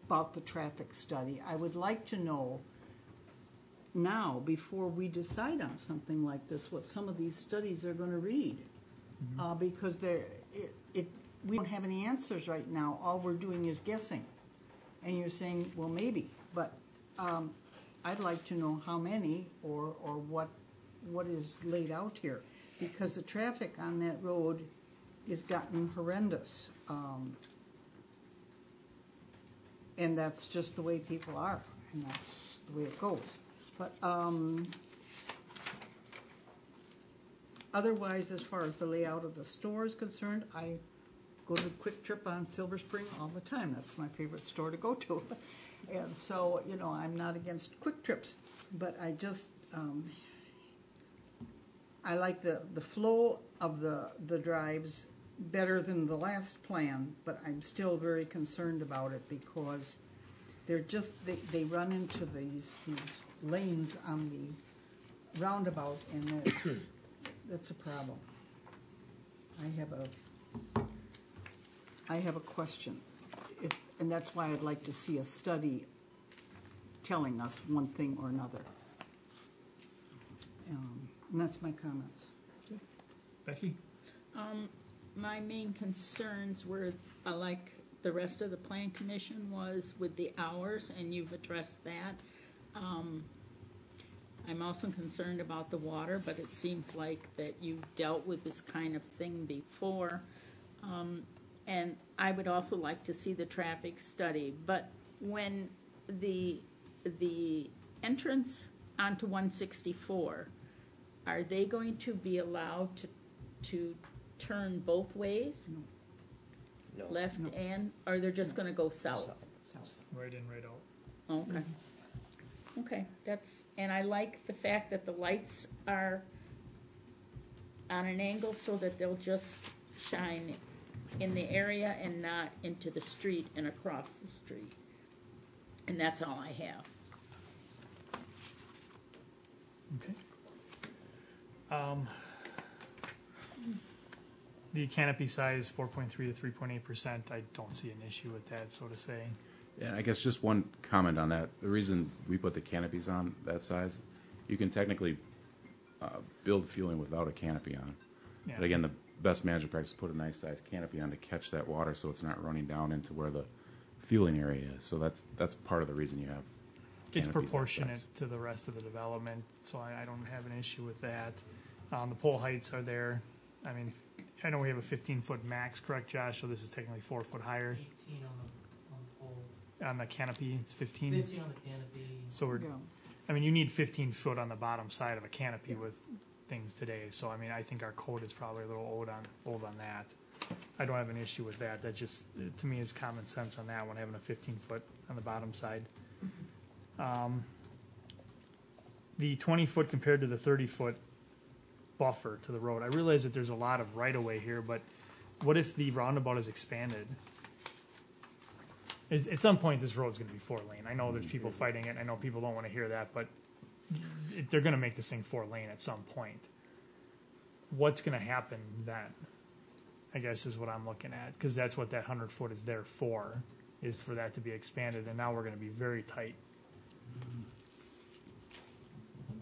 about the traffic study. I would like to know now, before we decide on something like this, what some of these studies are going to read. Because we don't have any answers right now. All we're doing is guessing. And you're saying, well, maybe. But I'd like to know how many or what is laid out here. Because the traffic on that road has gotten horrendous. And that's just the way people are. And that's the way it goes. But otherwise, as far as the layout of the store is concerned, I go to Quick Trip on Silver Spring all the time. That's my favorite store to go to. And so, you know, I'm not against Quick Trips, but I just, I like the flow of the drives better than the last plan, but I'm still very concerned about it because they're just, they run into these lanes on the roundabout, and that's a problem. I have a question, and that's why I'd like to see a study telling us one thing or another. And that's my comments. Okay. Becky? My main concerns were, like the rest of the Plan Commission, was with the hours, and you've addressed that. I'm also concerned about the water, but it seems like that you've dealt with this kind of thing before. And I would also like to see the traffic study. But when the entrance onto 164, are they going to be allowed to turn both ways? No. Left and, or they're just going to go south? South. Right in, right out. Okay. Okay, and I like the fact that the lights are on an angle so that they'll just shine in the area and not into the street and across the street. And that's all I have. Okay. The canopy size, 4.3 to 3.8%. I don't see an issue with that, so to say. Yeah, I guess just one comment on that. The reason we put the canopies on that size, you can technically build fueling without a canopy on. Yeah. But again, the best management practice is put a nice size canopy on to catch that water so it's not running down into where the fueling area is. So that's part of the reason you have It's canopies proportionate to the rest of the development, so I don't have an issue with that. The pole heights are there. I mean, I know we have a 15-foot max, correct, Josh? So this is technically 4 foot higher. 18 on the pole. On the canopy, it's 15. 15 on the canopy. So we're, I mean, you need 15 foot on the bottom side of a canopy with things today. So I mean, I think our code is probably a little old on that. I don't have an issue with that. That just, to me, is common sense on that one, having a 15 foot on the bottom side. The 20 foot compared to the 30 foot buffer to the road. I realize that there's a lot of right of way here, but what if the roundabout is expanded? At some point, this road's going to be 4 lane. I know there's people fighting it. I know people don't want to hear that, but they're going to make this thing 4 lane at some point. What's going to happen then? I guess is what I'm looking at, because that's what that 100 foot is there for, is for that to be expanded, and now we're going to be very tight.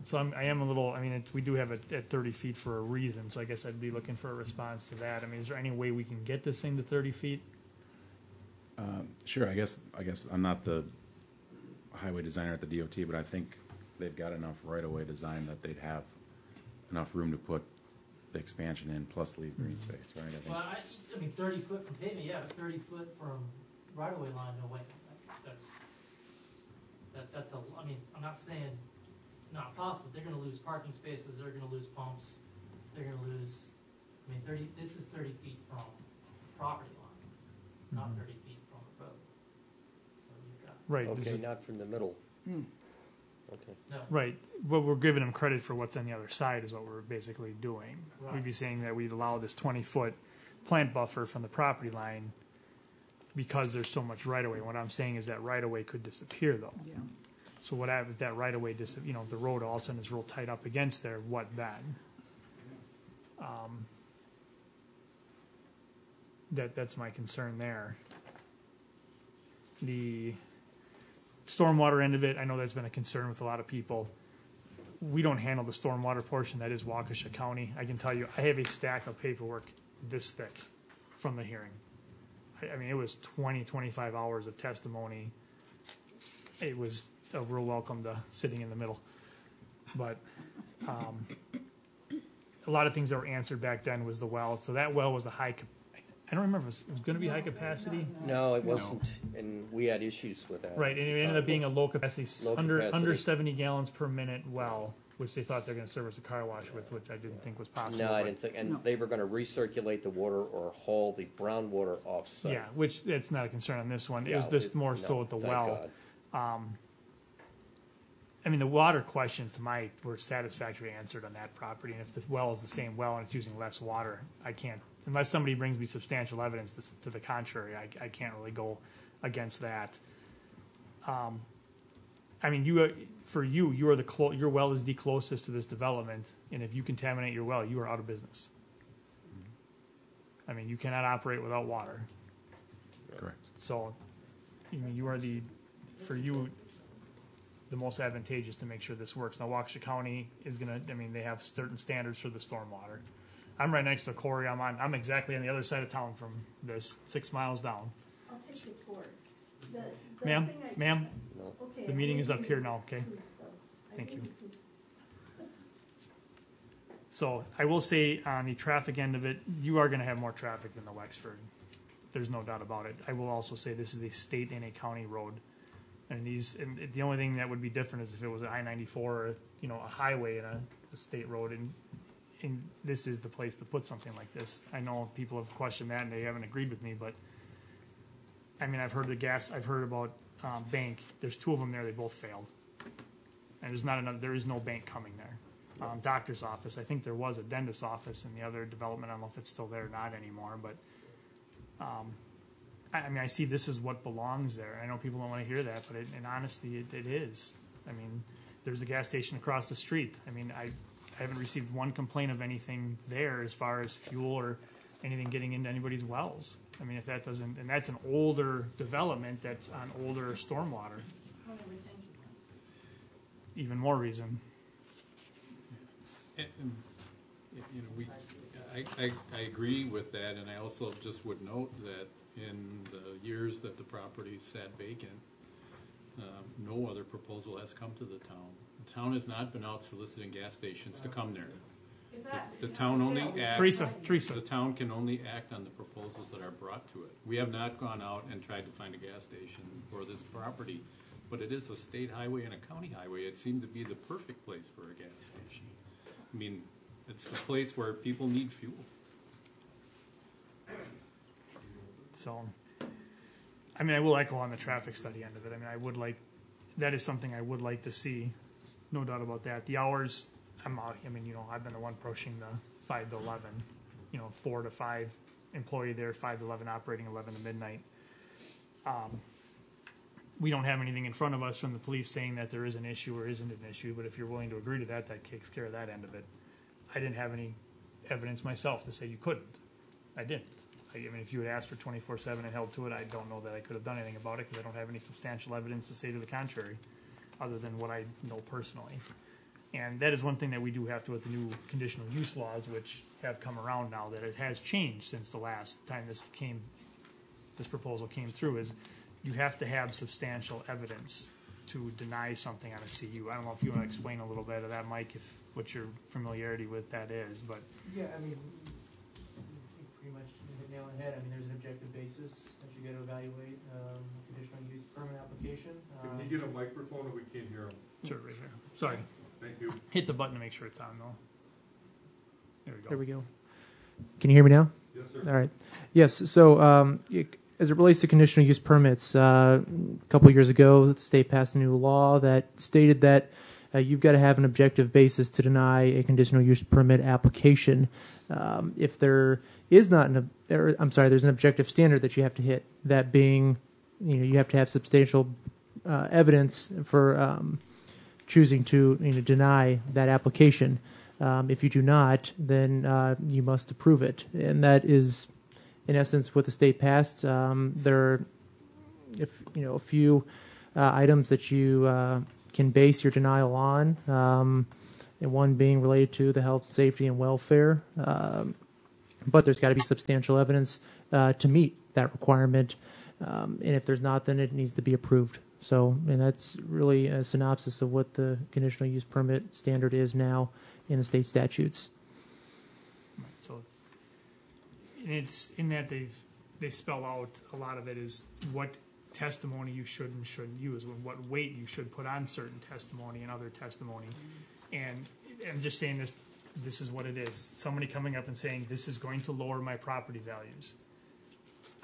So I am a little, I mean, we do have it at 30 feet for a reason, so I guess I'd be looking for a response to that. I mean, is there any way we can get this thing to 30 feet? Sure, I guess I'm not the highway designer at the DOT, but I think they've got enough right-of-way design that they'd have enough room to put the expansion in plus leave green space, right? I think. Well, I mean, 30 foot from pavement, yeah, but 30 foot from right-of-way line, no way. That's a, I mean, I'm not saying not possible. They're gonna lose parking spaces, they're gonna lose pumps, they're gonna lose, I mean, this is 30 feet from the property line, not 30 feet from the road. So you've got. Right. Okay, not from the middle. Okay. No. Right. But we're giving them credit for what's on the other side is what we're basically doing. Right. We'd be saying that we'd allow this 20 foot plant buffer from the property line because there's so much right-of-way. What I'm saying is that right-of-way could disappear, though. Yeah. So what happens if that right-of-way, if the road all of a sudden is real tight up against there, what then? That's my concern there. The stormwater end of it, I know that's been a concern with a lot of people. We don't handle the stormwater portion, that is Waukesha County. I can tell you, I have a stack of paperwork this thick from the hearing. I mean, it was 20, 25 hours of testimony. It was a real welcome to sitting in the middle. But a lot of things that were answered back then was the well. So that well was I don't remember if it was going to be high capacity. No, it wasn't, and we had issues with that. Right, and it ended up being a low capacity, under capacity. 70 gallons per minute well, which they thought they're going to service a car wash with, which I didn't think was possible. No, I didn't think, and they were going to recirculate the water or haul the brown water off-site. Yeah, which it's not a concern on this one. It No, was just more so with the thank well. God. I mean, the water questions were satisfactorily answered on that property, and if the well is the same well and it's using less water, I can't, unless somebody brings me substantial evidence to the contrary, I can't really go against that. I mean, you are your well is the closest to this development, and if you contaminate your well, you are out of business. I mean, you cannot operate without water. Correct. So, I mean, you are the most advantageous to make sure this works. Now, Waukesha County is they have certain standards for the stormwater. I'm right next to a quarry. I'm exactly on the other side of town from this, 6 miles down. I'll take your report. Ma'am, Okay, the meeting is up here now, okay? Thank you. So I will say on the traffic end of it, you are going to have more traffic than the Wexford. There's no doubt about it. I will also say this is a state and a county road. And the only thing that would be different is if it was an I-94 or, a highway and a state road. And this is the place to put something like this. I know people have questioned that and they haven't agreed with me, but I mean, I've heard about bank. There's 2 of them there. They both failed. And there is no bank coming there. Doctor's office. I think there was a dentist's office in the other development. I don't know if it's still there or not anymore, but I mean, I see this is what belongs there. I know people don't want to hear that, but in honesty, it is. I mean, there's a gas station across the street. I mean, I haven't received one complaint of anything there as far as fuel or anything getting into anybody's wells. I mean, if that doesn't, and that's an older development that's on older stormwater. Even more reason. I agree with that, and I also just would note that in the years that the property sat vacant, no other proposal has come to the town. The town has not been out soliciting gas stations to come there. The town only acts. Teresa. The town can only act on the proposals that are brought to it. We have not gone out and tried to find a gas station for this property, but it is a state highway and a county highway. It seemed to be the perfect place for a gas station. I mean, it's the place where people need fuel. So, I mean, I will echo on the traffic study end of it. I mean, that is something I would like to see, no doubt about that. The hours, I've been the one pushing the 5 to 11, 4 to 5 employee there, 5 to 11 operating, 11 to midnight. We don't have anything in front of us from the police saying that there is an issue or isn't an issue, but if you're willing to agree to that, that takes care of that end of it. I didn't have any evidence myself to say you couldn't. I didn't. I mean, if you had asked for 24/7 and held to it, I don't know that I could have done anything about it because I don't have any substantial evidence to say to the contrary, other than what I know personally. And that is one thing that we do have to with the new conditional use laws, which have come around now, that it has changed since the last time this proposal came through, is you have to have substantial evidence to deny something on a CU. I don't know if you want to explain a little bit of that, Mike, what your familiarity with that is, but. Yeah, I mean, pretty much hit the nail on the head. I mean, there's an objective basis that you got to evaluate conditional use permit application. Can you get a microphone or we can't hear him? Sure, right here. Sorry. Thank you. Hit the button to make sure it's on, though. There we go. There we go. Can you hear me now? Yes, sir. All right. Yes, so as it relates to conditional use permits, a couple of years ago, the state passed a new law that stated that you've got to have an objective basis to deny a conditional use permit application. If there is not there's an objective standard that you have to hit. That being, you have to have substantial evidence for choosing to deny that application. If you do not, then you must approve it, and that is, in essence, what the state passed. There are, a few items that you can base your denial on, and one being related to the health, safety, and welfare. But there's got to be substantial evidence to meet that requirement, and if there's not, then it needs to be approved. So, and that's really a synopsis of what the conditional use permit standard is now in the state statutes. So, and it's in that they spell out a lot of it is what testimony you should and shouldn't use, what weight you should put on certain testimony and other testimony. And I'm just saying this is what it is. Somebody coming up and saying, this is going to lower my property values.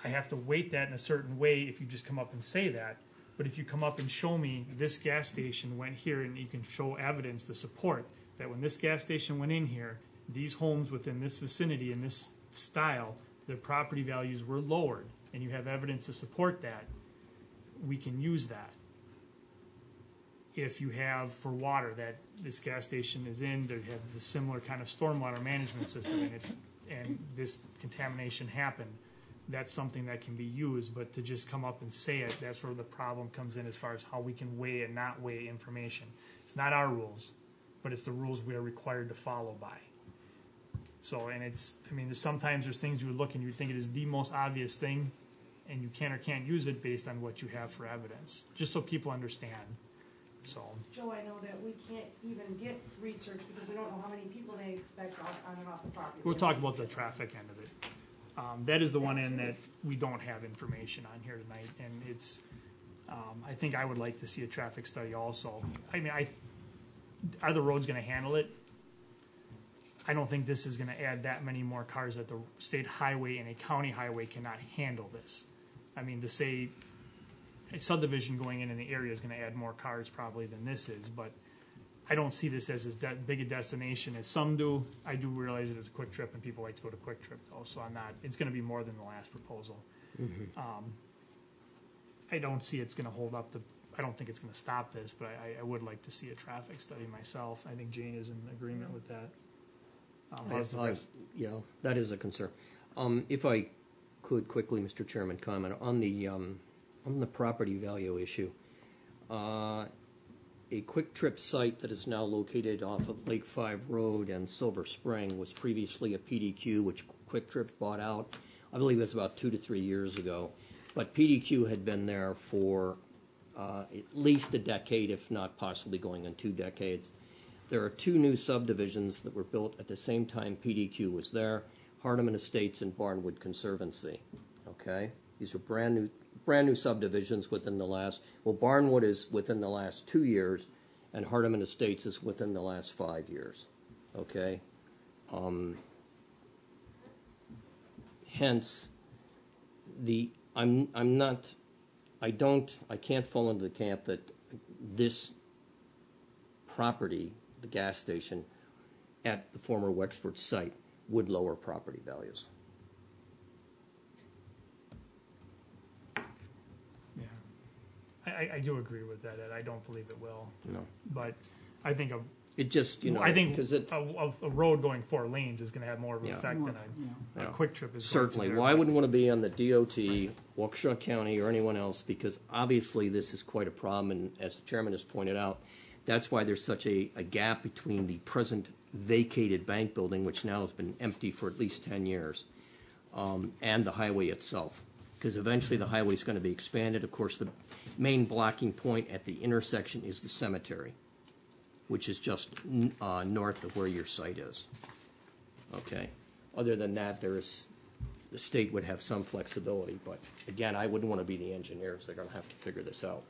I have to weight that in a certain way if you just come up and say that. But if you come up and show me this gas station went here, and you can show evidence to support that when this gas station went in here, these homes within this vicinity in this style, their property values were lowered, and you have evidence to support that, we can use that. If you have for water that this gas station is in, they have the similar kind of stormwater management system, and this contamination happened, that's something that can be used. But to just come up and say it, that's where the problem comes in as far as how we can weigh and not weigh information. It's not our rules, but it's the rules we are required to follow by. So, and sometimes there's things you would look and you would think it is the most obvious thing, and you can or can't use it based on what you have for evidence, just so people understand. So, Joe, I know that we can't even get research because we don't know how many people they expect on and off the property. we'll talk about the traffic end of it. That is the one end that we don't have information on here tonight, and it's. I think I would like to see a traffic study also. Are the roads going to handle it? I don't think this is going to add that many more cars that the state highway and a county highway cannot handle this. To say a subdivision going in the area is going to add more cars probably than this is, but I don't see this as big a destination as some do. I do realize it is a quick trip, and people like to go to quick trip though, so I'm not. It's going to be more than the last proposal. Mm-hmm. I don't see it's going to hold up I don't think it's going to stop this, but I would like to see a traffic study myself. I think Jane is in agreement with that. That is a concern. If I could quickly, Mr. Chairman, comment on the property value issue. A quick trip site that is now located off of Lake 5 Road and Silver Spring was previously a PDQ, which Quick Trip bought out. I believe it was about 2 to 3 years ago. But PDQ had been there for at least a decade, if not possibly going on 2 decades. There are 2 new subdivisions that were built at the same time PDQ was there, Hardeman Estates and Barnwood Conservancy. Okay? These are brand new subdivisions within the last, Barnwood is within the last 2 years, and Hardeman Estates is within the last 5 years. Okay? Hence, I can't fall into the camp that this property, the gas station, at the former Wexford site would lower property values. I do agree with that, Ed. I don't believe it will. No. But I think a road going 4 lanes is going to have more of an effect than a quick trip is. Certainly. Well, I wouldn't want to be on the DOT, Waukesha County, or anyone else, because obviously this is quite a problem, and as the chairman has pointed out, that's why there's such a gap between the present vacated bank building, which now has been empty for at least 10 years, and the highway itself. Because eventually the highway is going to be expanded. Of course, the main blocking point at the intersection is the cemetery, which is just north of where your site is. Okay. Other than that, the state would have some flexibility, but again, I wouldn't want to be the engineers. They're going to have to figure this out.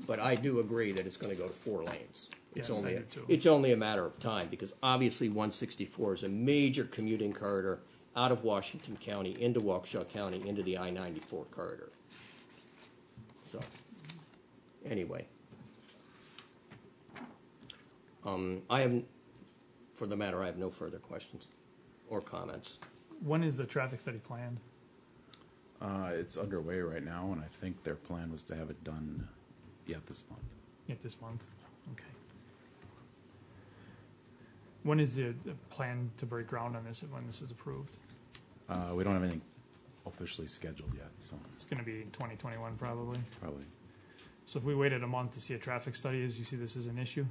But I do agree that it's going to go to 4 lanes. It's only a matter of time, because obviously 164 is a major commuting corridor out of Washington County into Waukesha County into the I-94 corridor. So, anyway. I haven't, for the matter, I have no further questions or comments. When is the traffic study planned? It's underway right now, and I think their plan was to have it done yet this month. Yet this month? Okay. When is the plan to break ground on this, when this is approved? We don't have anything officially scheduled yet, so It's gonna be in 2021 probably. probably. So if we waited a month to see a traffic study, is you see this as an issue?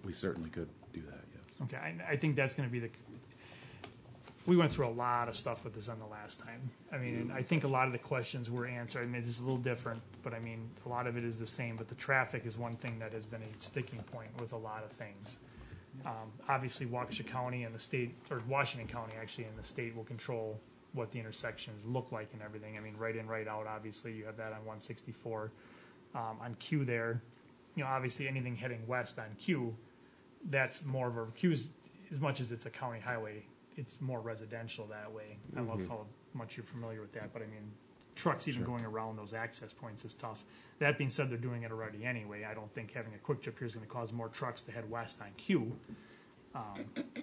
We certainly could do that, yes. Okay, I think that's gonna be we went through a lot of stuff with this on the last time. I mean, and I think a lot of the questions were answered. I mean, it's a little different, but I mean, a lot of it is the same, but the traffic is one thing that has been a sticking point with a lot of things. Obviously, Waukesha County and the state, or Washington County actually, and the state will control what the intersections look like and everything. I mean, right in, right out, obviously, you have that on 164. On Q there, you know, obviously anything heading west on Q, that's more of a, Q is, as much as it's a county highway, it's more residential that way. I don't know how much you're familiar with that, but I mean, trucks even going around those access points is tough. That being said, they're doing it already anyway. I don't think having a quick trip here is going to cause more trucks to head west on Q.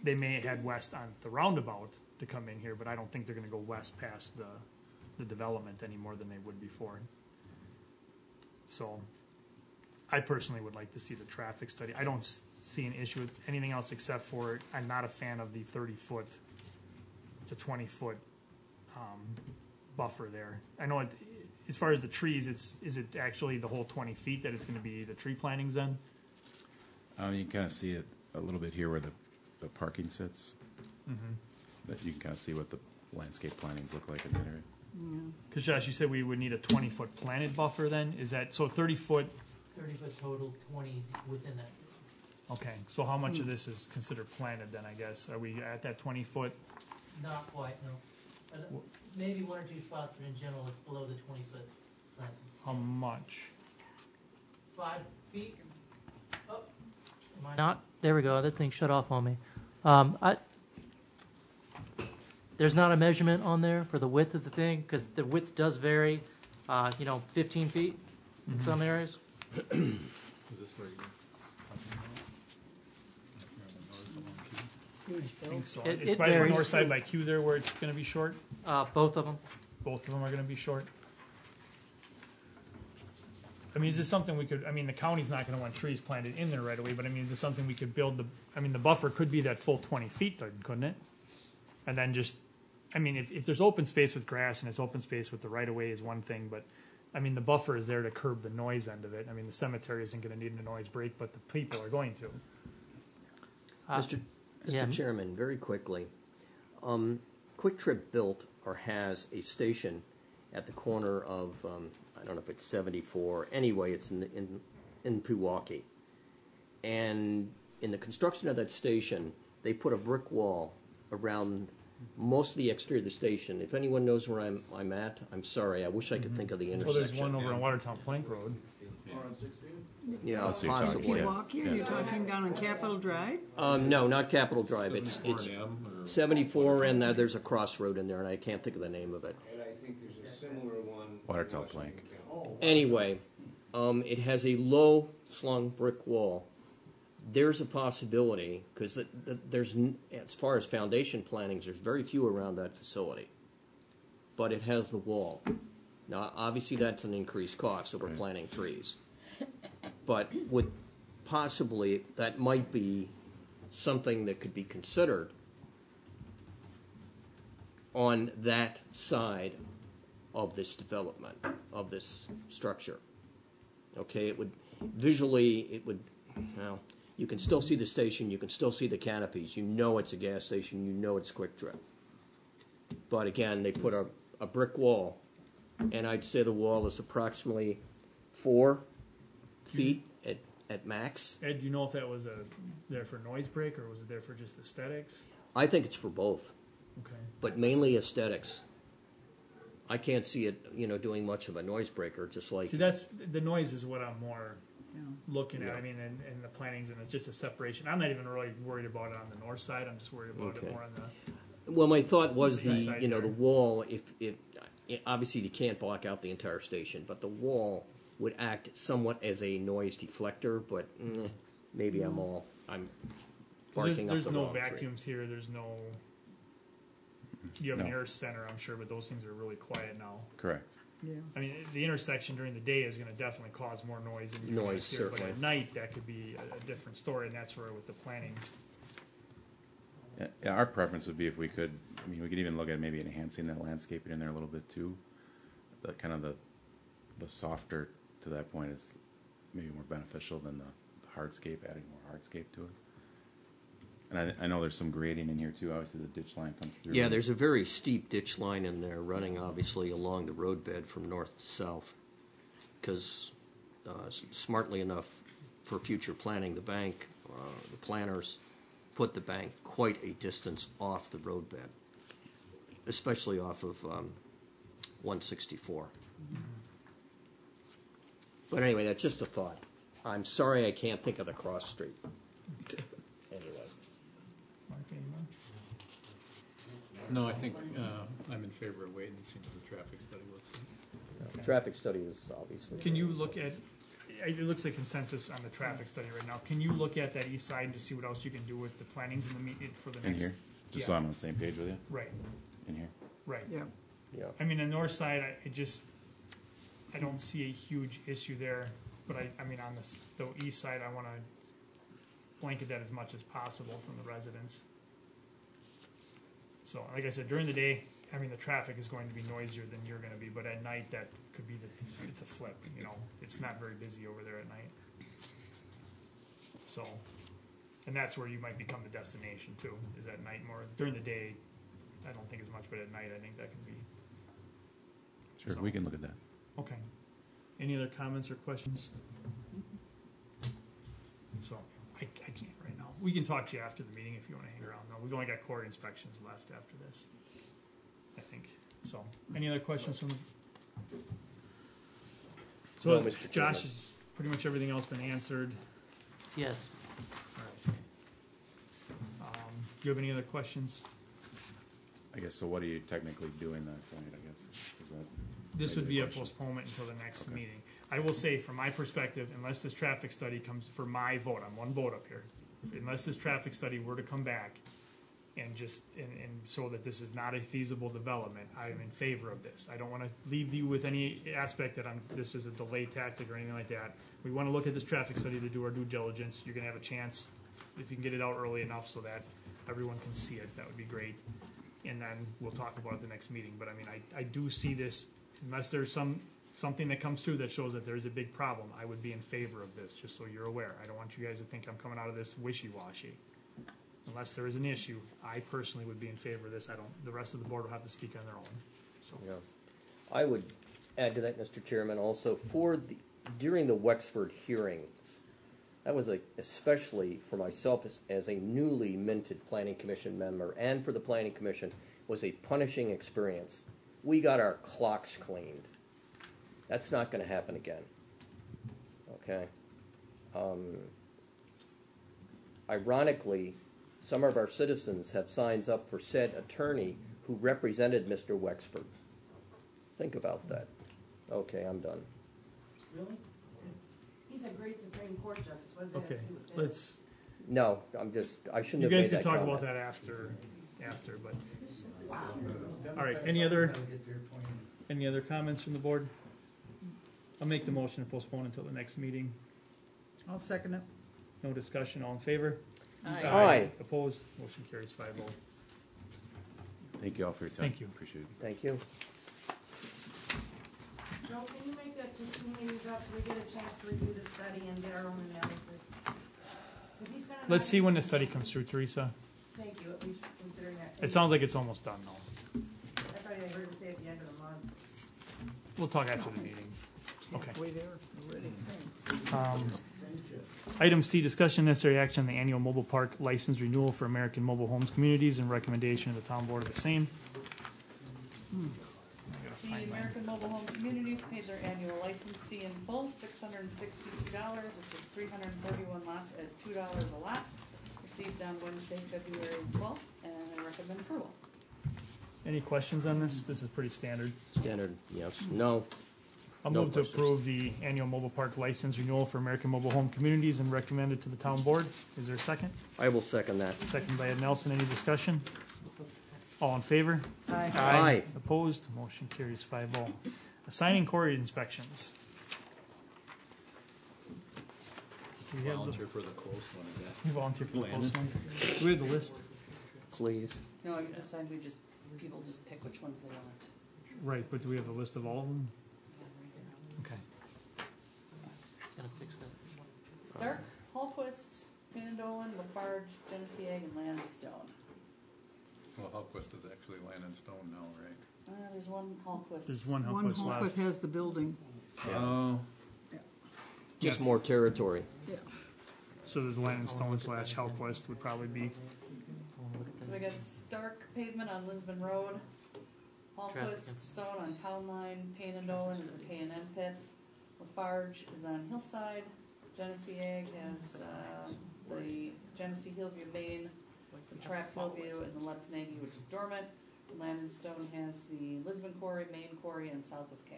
They may head west on the roundabout to come in here, but I don't think they're going to go west past the development any more than they would before. So I personally would like to see the traffic study. I don't see an issue with anything else except for I'm not a fan of the 30-foot to 20-foot buffer there. I know as far as the trees, is it actually the whole 20 feet that it's going to be the tree plantings then? You can kind of see it a little bit here where the parking sits. That you can kind of see what the landscape plantings look like in that area. Because Josh, you said we would need a 20-foot planted buffer then? Is that, so 30-foot? 30-foot total, 20 within that. Okay, so how much of this is considered planted then, I guess? Are we at that 20-foot? Not quite, no. Maybe one or two spots, but in general, it's below the 20-foot planting. How much? 5 feet. Oh, am I not? There we go. That thing shut off on me. There's not a measurement on there for the width of the thing because the width does vary. 15 feet in some areas. Is this where you're I think so. It It's by the varies. north side by Q there where it's going to be short? Both of them. Both of them are going to be short? I mean, is this something we could, I mean, the county's not going to want trees planted in there right away, but I mean, is this something we could build the buffer could be that full 20 feet, then, couldn't it? And then just, I mean, if there's open space with grass and it's open space with the right of way is one thing, but I mean, the buffer is there to curb the noise end of it. I mean, the cemetery isn't going to need a noise break, but the people are going to. Mr. Chairman, very quickly, Quick Trip built or has a station at the corner of, I don't know if it's 74. Anyway, it's in Pewaukee. And in the construction of that station, they put a brick wall around most of the exterior of the station. If anyone knows where I'm at, I'm sorry. I wish I could think of the intersection. Well, there's one over on Watertown Plank Road. Yeah, That's what you're talking possibly. about. Pewaukee, are you talking down on Capitol Drive? No, not Capitol Drive. It's 74, and there's a crossroad in there, and I can't think of the name of it. And I think there's a similar one. Watertown Plank. Anyway, it has a low slung brick wall. There's a possibility, because there's, as far as foundation plantings, there's very few around that facility. But it has the wall. Now, obviously, that's an increased cost, so we're planting trees. But with possibly, that might be something that could be considered on that side of this development, of this structure. Okay, it would, visually, well, you can still see the station, you can still see the canopies, you know it's a gas station, you know it's Quick Trip. But again, they put a brick wall, and I'd say the wall is approximately 4 feet at max. Ed, do you know if that was there for noise break or was it there for just aesthetics? I think it's for both, Okay. but mainly aesthetics. I can't see it, doing much of a noise breaker, just like... See, that's the noise is what I'm more looking at. I mean, in the plantings, and it's just a separation. I'm not even really worried about it on the north side. I'm just worried about it more on the... Well, my thought was East side the wall, if obviously you can't block out the entire station, but the wall would act somewhat as a noise deflector, but maybe I'm barking There's up the no wrong tree. vacuums here, there's no, you have an No. air center, I'm sure, but those things are really quiet now. Correct. Yeah. I mean, the intersection during the day is gonna definitely cause more noise than you're gonna Noise, hear, but certainly. at night, that could be a different story, and that's where with the plannings. Yeah, our preference would be if we could, I mean, we could even look at maybe enhancing that landscaping in there a little bit too. The kind of the softer to that point is maybe more beneficial than the hardscape, adding more hardscape to it. And I know there's some grading in here too. Obviously, the ditch line comes through. Yeah, there's a very steep ditch line in there running obviously along the roadbed from north to south. Because smartly enough, for future planning, the bank, the planners put the bank quite a distance off the roadbed, especially off of 164. But anyway, that's just a thought. I'm sorry I can't think of the cross street. Anyway. Mark, anyone? No, I think I'm in favor of waiting to see what the traffic study looks like. The traffic study is obviously. Can you look at, it looks like consensus on the traffic study right now, can you look at that east side and just see what else you can do with the plannings in the meeting for the next? in here, just so I'm on the same page with you. Right, In here. right. Yeah. Yeah. I mean, the north side, I don't see a huge issue there, but I mean, on the east side, I wanna blanket that as much as possible from the residents. So, like I said, during the day, I mean, the traffic is going to be noisier than you're gonna be, but at night, that could be it's a flip, you know, it's not very busy over there at night. So, and that's where you might become the destination too, is at night more. During the day, I don't think as much, but at night, I think that can be. Sure, So- we can look at that. Okay. Any other comments or questions? So, I can't right now. We can talk to you after the meeting if you wanna hang around. No, we've only got court inspections left after this, I think. So, any other questions from the? So, No, Mr. Josh, Chairman. is pretty much everything else been answered? Yes. Alright. Do you have any other questions? I guess, so what are you technically doing that tonight, I guess? Is that This maybe would the be a question? postponement until the next Okay. meeting. I will say, from my perspective, unless this traffic study comes, for my vote, I'm one vote up here. Unless this traffic study were to come back and just, and so that this is not a feasible development, I'm in favor of this. I don't wanna leave you with any aspect that this is a delay tactic or anything like that. We wanna look at this traffic study to do our due diligence. You're gonna have a chance, if you can get it out early enough so that everyone can see it, that would be great. And then we'll talk about it at the next meeting, but I mean, I do see this, unless there's something that comes through that shows that there's a big problem, I would be in favor of this, just so you're aware. I don't want you guys to think I'm coming out of this wishy-washy. Unless there is an issue, I personally would be in favor of this. The rest of the board will have to speak on their own, so. Yeah. I would add to that, Mr. Chairman, also during the Wexford hearings, that was especially for myself as a newly minted Planning Commission member and for the Planning Commission, was a punishing experience. We got our clocks cleaned. That's not going to happen again. Okay? Ironically, some of our citizens have signs up for said attorney who represented Mr. Wexford. Think about that. Okay, I'm done. Really? He's a great Supreme Court justice. What does that Okay, have to do with this? let's, No, I shouldn't you have guys made can that talk comment. about that after, but. All right, any other comments from the board? I'll make the motion to postpone until the next meeting. I'll second it. No discussion, all in favor? Aye. Aye. Opposed, motion carries 5-0. Thank you all for your time. Thank you. Appreciate it. Thank you. Joe, can you make that 2 meetings up so we get a chance to review the study and get our own analysis? If he's gonna Let's not- see when the study comes through, Teresa. Thank you, at least considering that. It sounds like it's almost done though. I thought I heard it say at the end of the month. We'll talk after the meeting. Okay. Way there already. Item C, discussion necessary action on the annual mobile park license renewal for American Mobile Homes Communities and recommendation of the town board of the same. The American Mobile Home Communities paid their annual license fee in full, $662, which is 331 lots at $2 a lot. Received on Wednesday, February 12th, and I recommend approval. Any questions on this? This is pretty standard. Standard, yes, no. I'll No move to questions. approve the annual mobile park license renewal for American Mobile Home Communities and recommend it to the town board. Is there a second? I will second that. Second by Ed Nelson. Any discussion? All in favor? Aye. Aye. Opposed? Motion carries 5-0. Assigning quarry inspections. Do we have the, Volunteer for the close one again. you volunteer for the Landon. close ones? Do we have the list? Please. No, this time people just pick which ones they want. Right, but do we have the list of all of them? Okay. Gotta fix that. Stark, Hallquist, Mandolan, Lafarge, Genesee Egg, and Landstone. Well, Hellquist is actually land and stone now, right? There's one Hallquist. There's one One Hellquist Hallquist left. has the building. Oh. Just Yes. more territory. Yeah. So there's Land and Stone / Hellquist would probably be. So we got Stark pavement on Lisbon Road, Hallquist stone on Town Line, Payne and Dolan is the K&N pit, Lafarge is on Hillside, Genesee Egg has the Genesee Hillview Main, the Trap Hillview, and the Let's Nagy, which is dormant. Land and Stone has the Lisbon Quarry, Main Quarry, and south of K.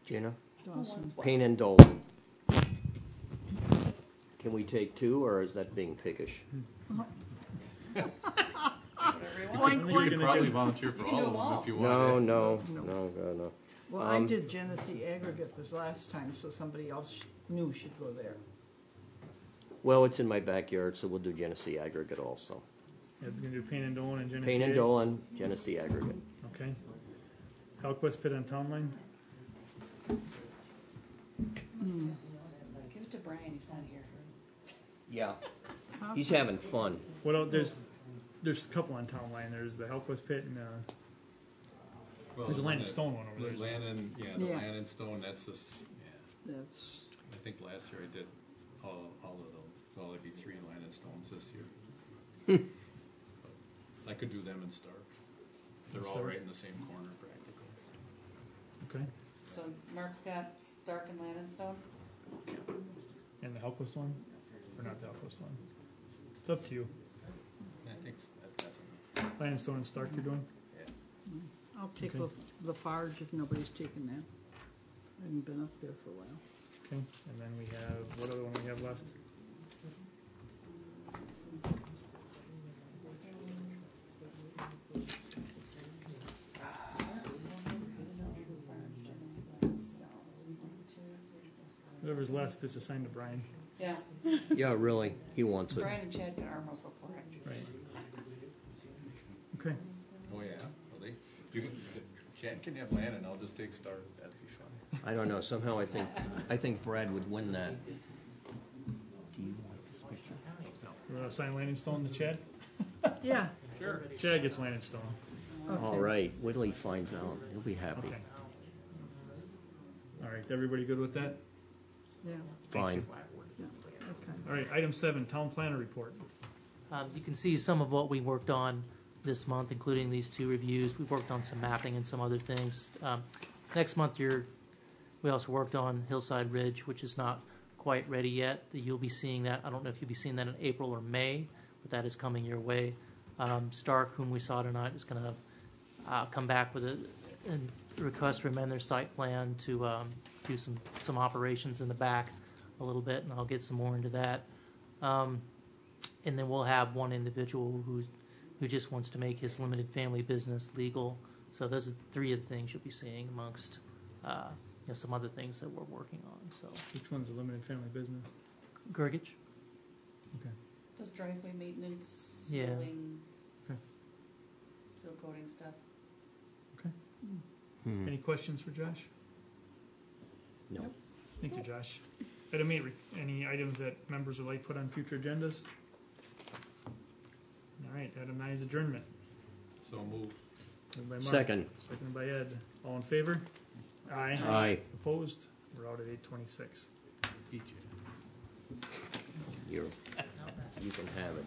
Gina? Dawson. Payne and Dolan. Can we take two, or is that being piggish? Whatever you want. Boink, You boink. could probably volunteer for You can all do of them them all. if you No, wanted. no, God, no. Well, I did Genesee aggregate this last time, so somebody else knew should go there. Well, it's in my backyard, so we'll do Genesee aggregate also. Yeah, it's gonna do Payne and Dolan and Genesee. Payne and Egg. Dolan, Genesee aggregate. Okay. Hellquist pit on Town Line. Give it to Brian, he's not here. Yeah. He's having fun. What else? There's a couple on Town Line. There's the Hellquist pit and Well, there's a the land one and stone one over The there. land and, the Yeah. land and stone, that's this, yeah. That's, I think last year I did all of those. Well, it'd be 3 land and stones this year. But I could do them in Stark. They're all Stark? right in the same corner practically. Okay. So Mark's got Stark and Land and Stone? And the Hellquist one, or not the Hellquist one? It's up to you. I think that's enough. Land and Stone and Stark you're doing. I'll take Okay. Lafarge if nobody's taken that. I haven't been up there for a while. Okay. And then we have what other one we have left? Whatever's left is assigned to Brian. Yeah, Yeah, really, he wants it. Brian and Chad can arm wrestle for it. Right. Okay. Oh, yeah? Well, Chad can have land and I'll just take Stark. That'd be fun. I don't know, somehow I think Brad would win that. Do you want this picture? You want to assign Land and Stone to Chad? Yeah. Sure. Chad gets Land and Stone. All right, wait till he finds out. He'll be happy. Okay. All right. Everybody good with that? Yeah. Fine. Yeah. Okay. All right. Item 7, Town Planner Report. You can see some of what we worked on this month, including these 2 reviews. We worked on some mapping and some other things. Next month, we also worked on Hillside Ridge, which is not quite ready yet. You'll be seeing that. I don't know if you'll be seeing that in April or May, but that is coming your way. Stark, whom we saw tonight, is going to come back with a request to amend their site plan to do some operations in the back a little bit, and I'll get some more into that. And then we'll have one individual who just wants to make his limited family business legal. So those are 3 of the things you'll be seeing amongst some other things that we're working on. So Which one's a limited family business? Gergich. Okay. Does driveway maintenance, Yeah. sealing, Okay. seal coating stuff. Okay. Hmm. Any questions for Josh? No. Thank you, Josh. Item 8, any items that members would like put on future agendas? All right, item 9 is adjournment. So move. Moved by Mark, Second. seconded by Ed. All in favor? Aye. Aye. Opposed? We're out at 8:26. Beat you. You can have it.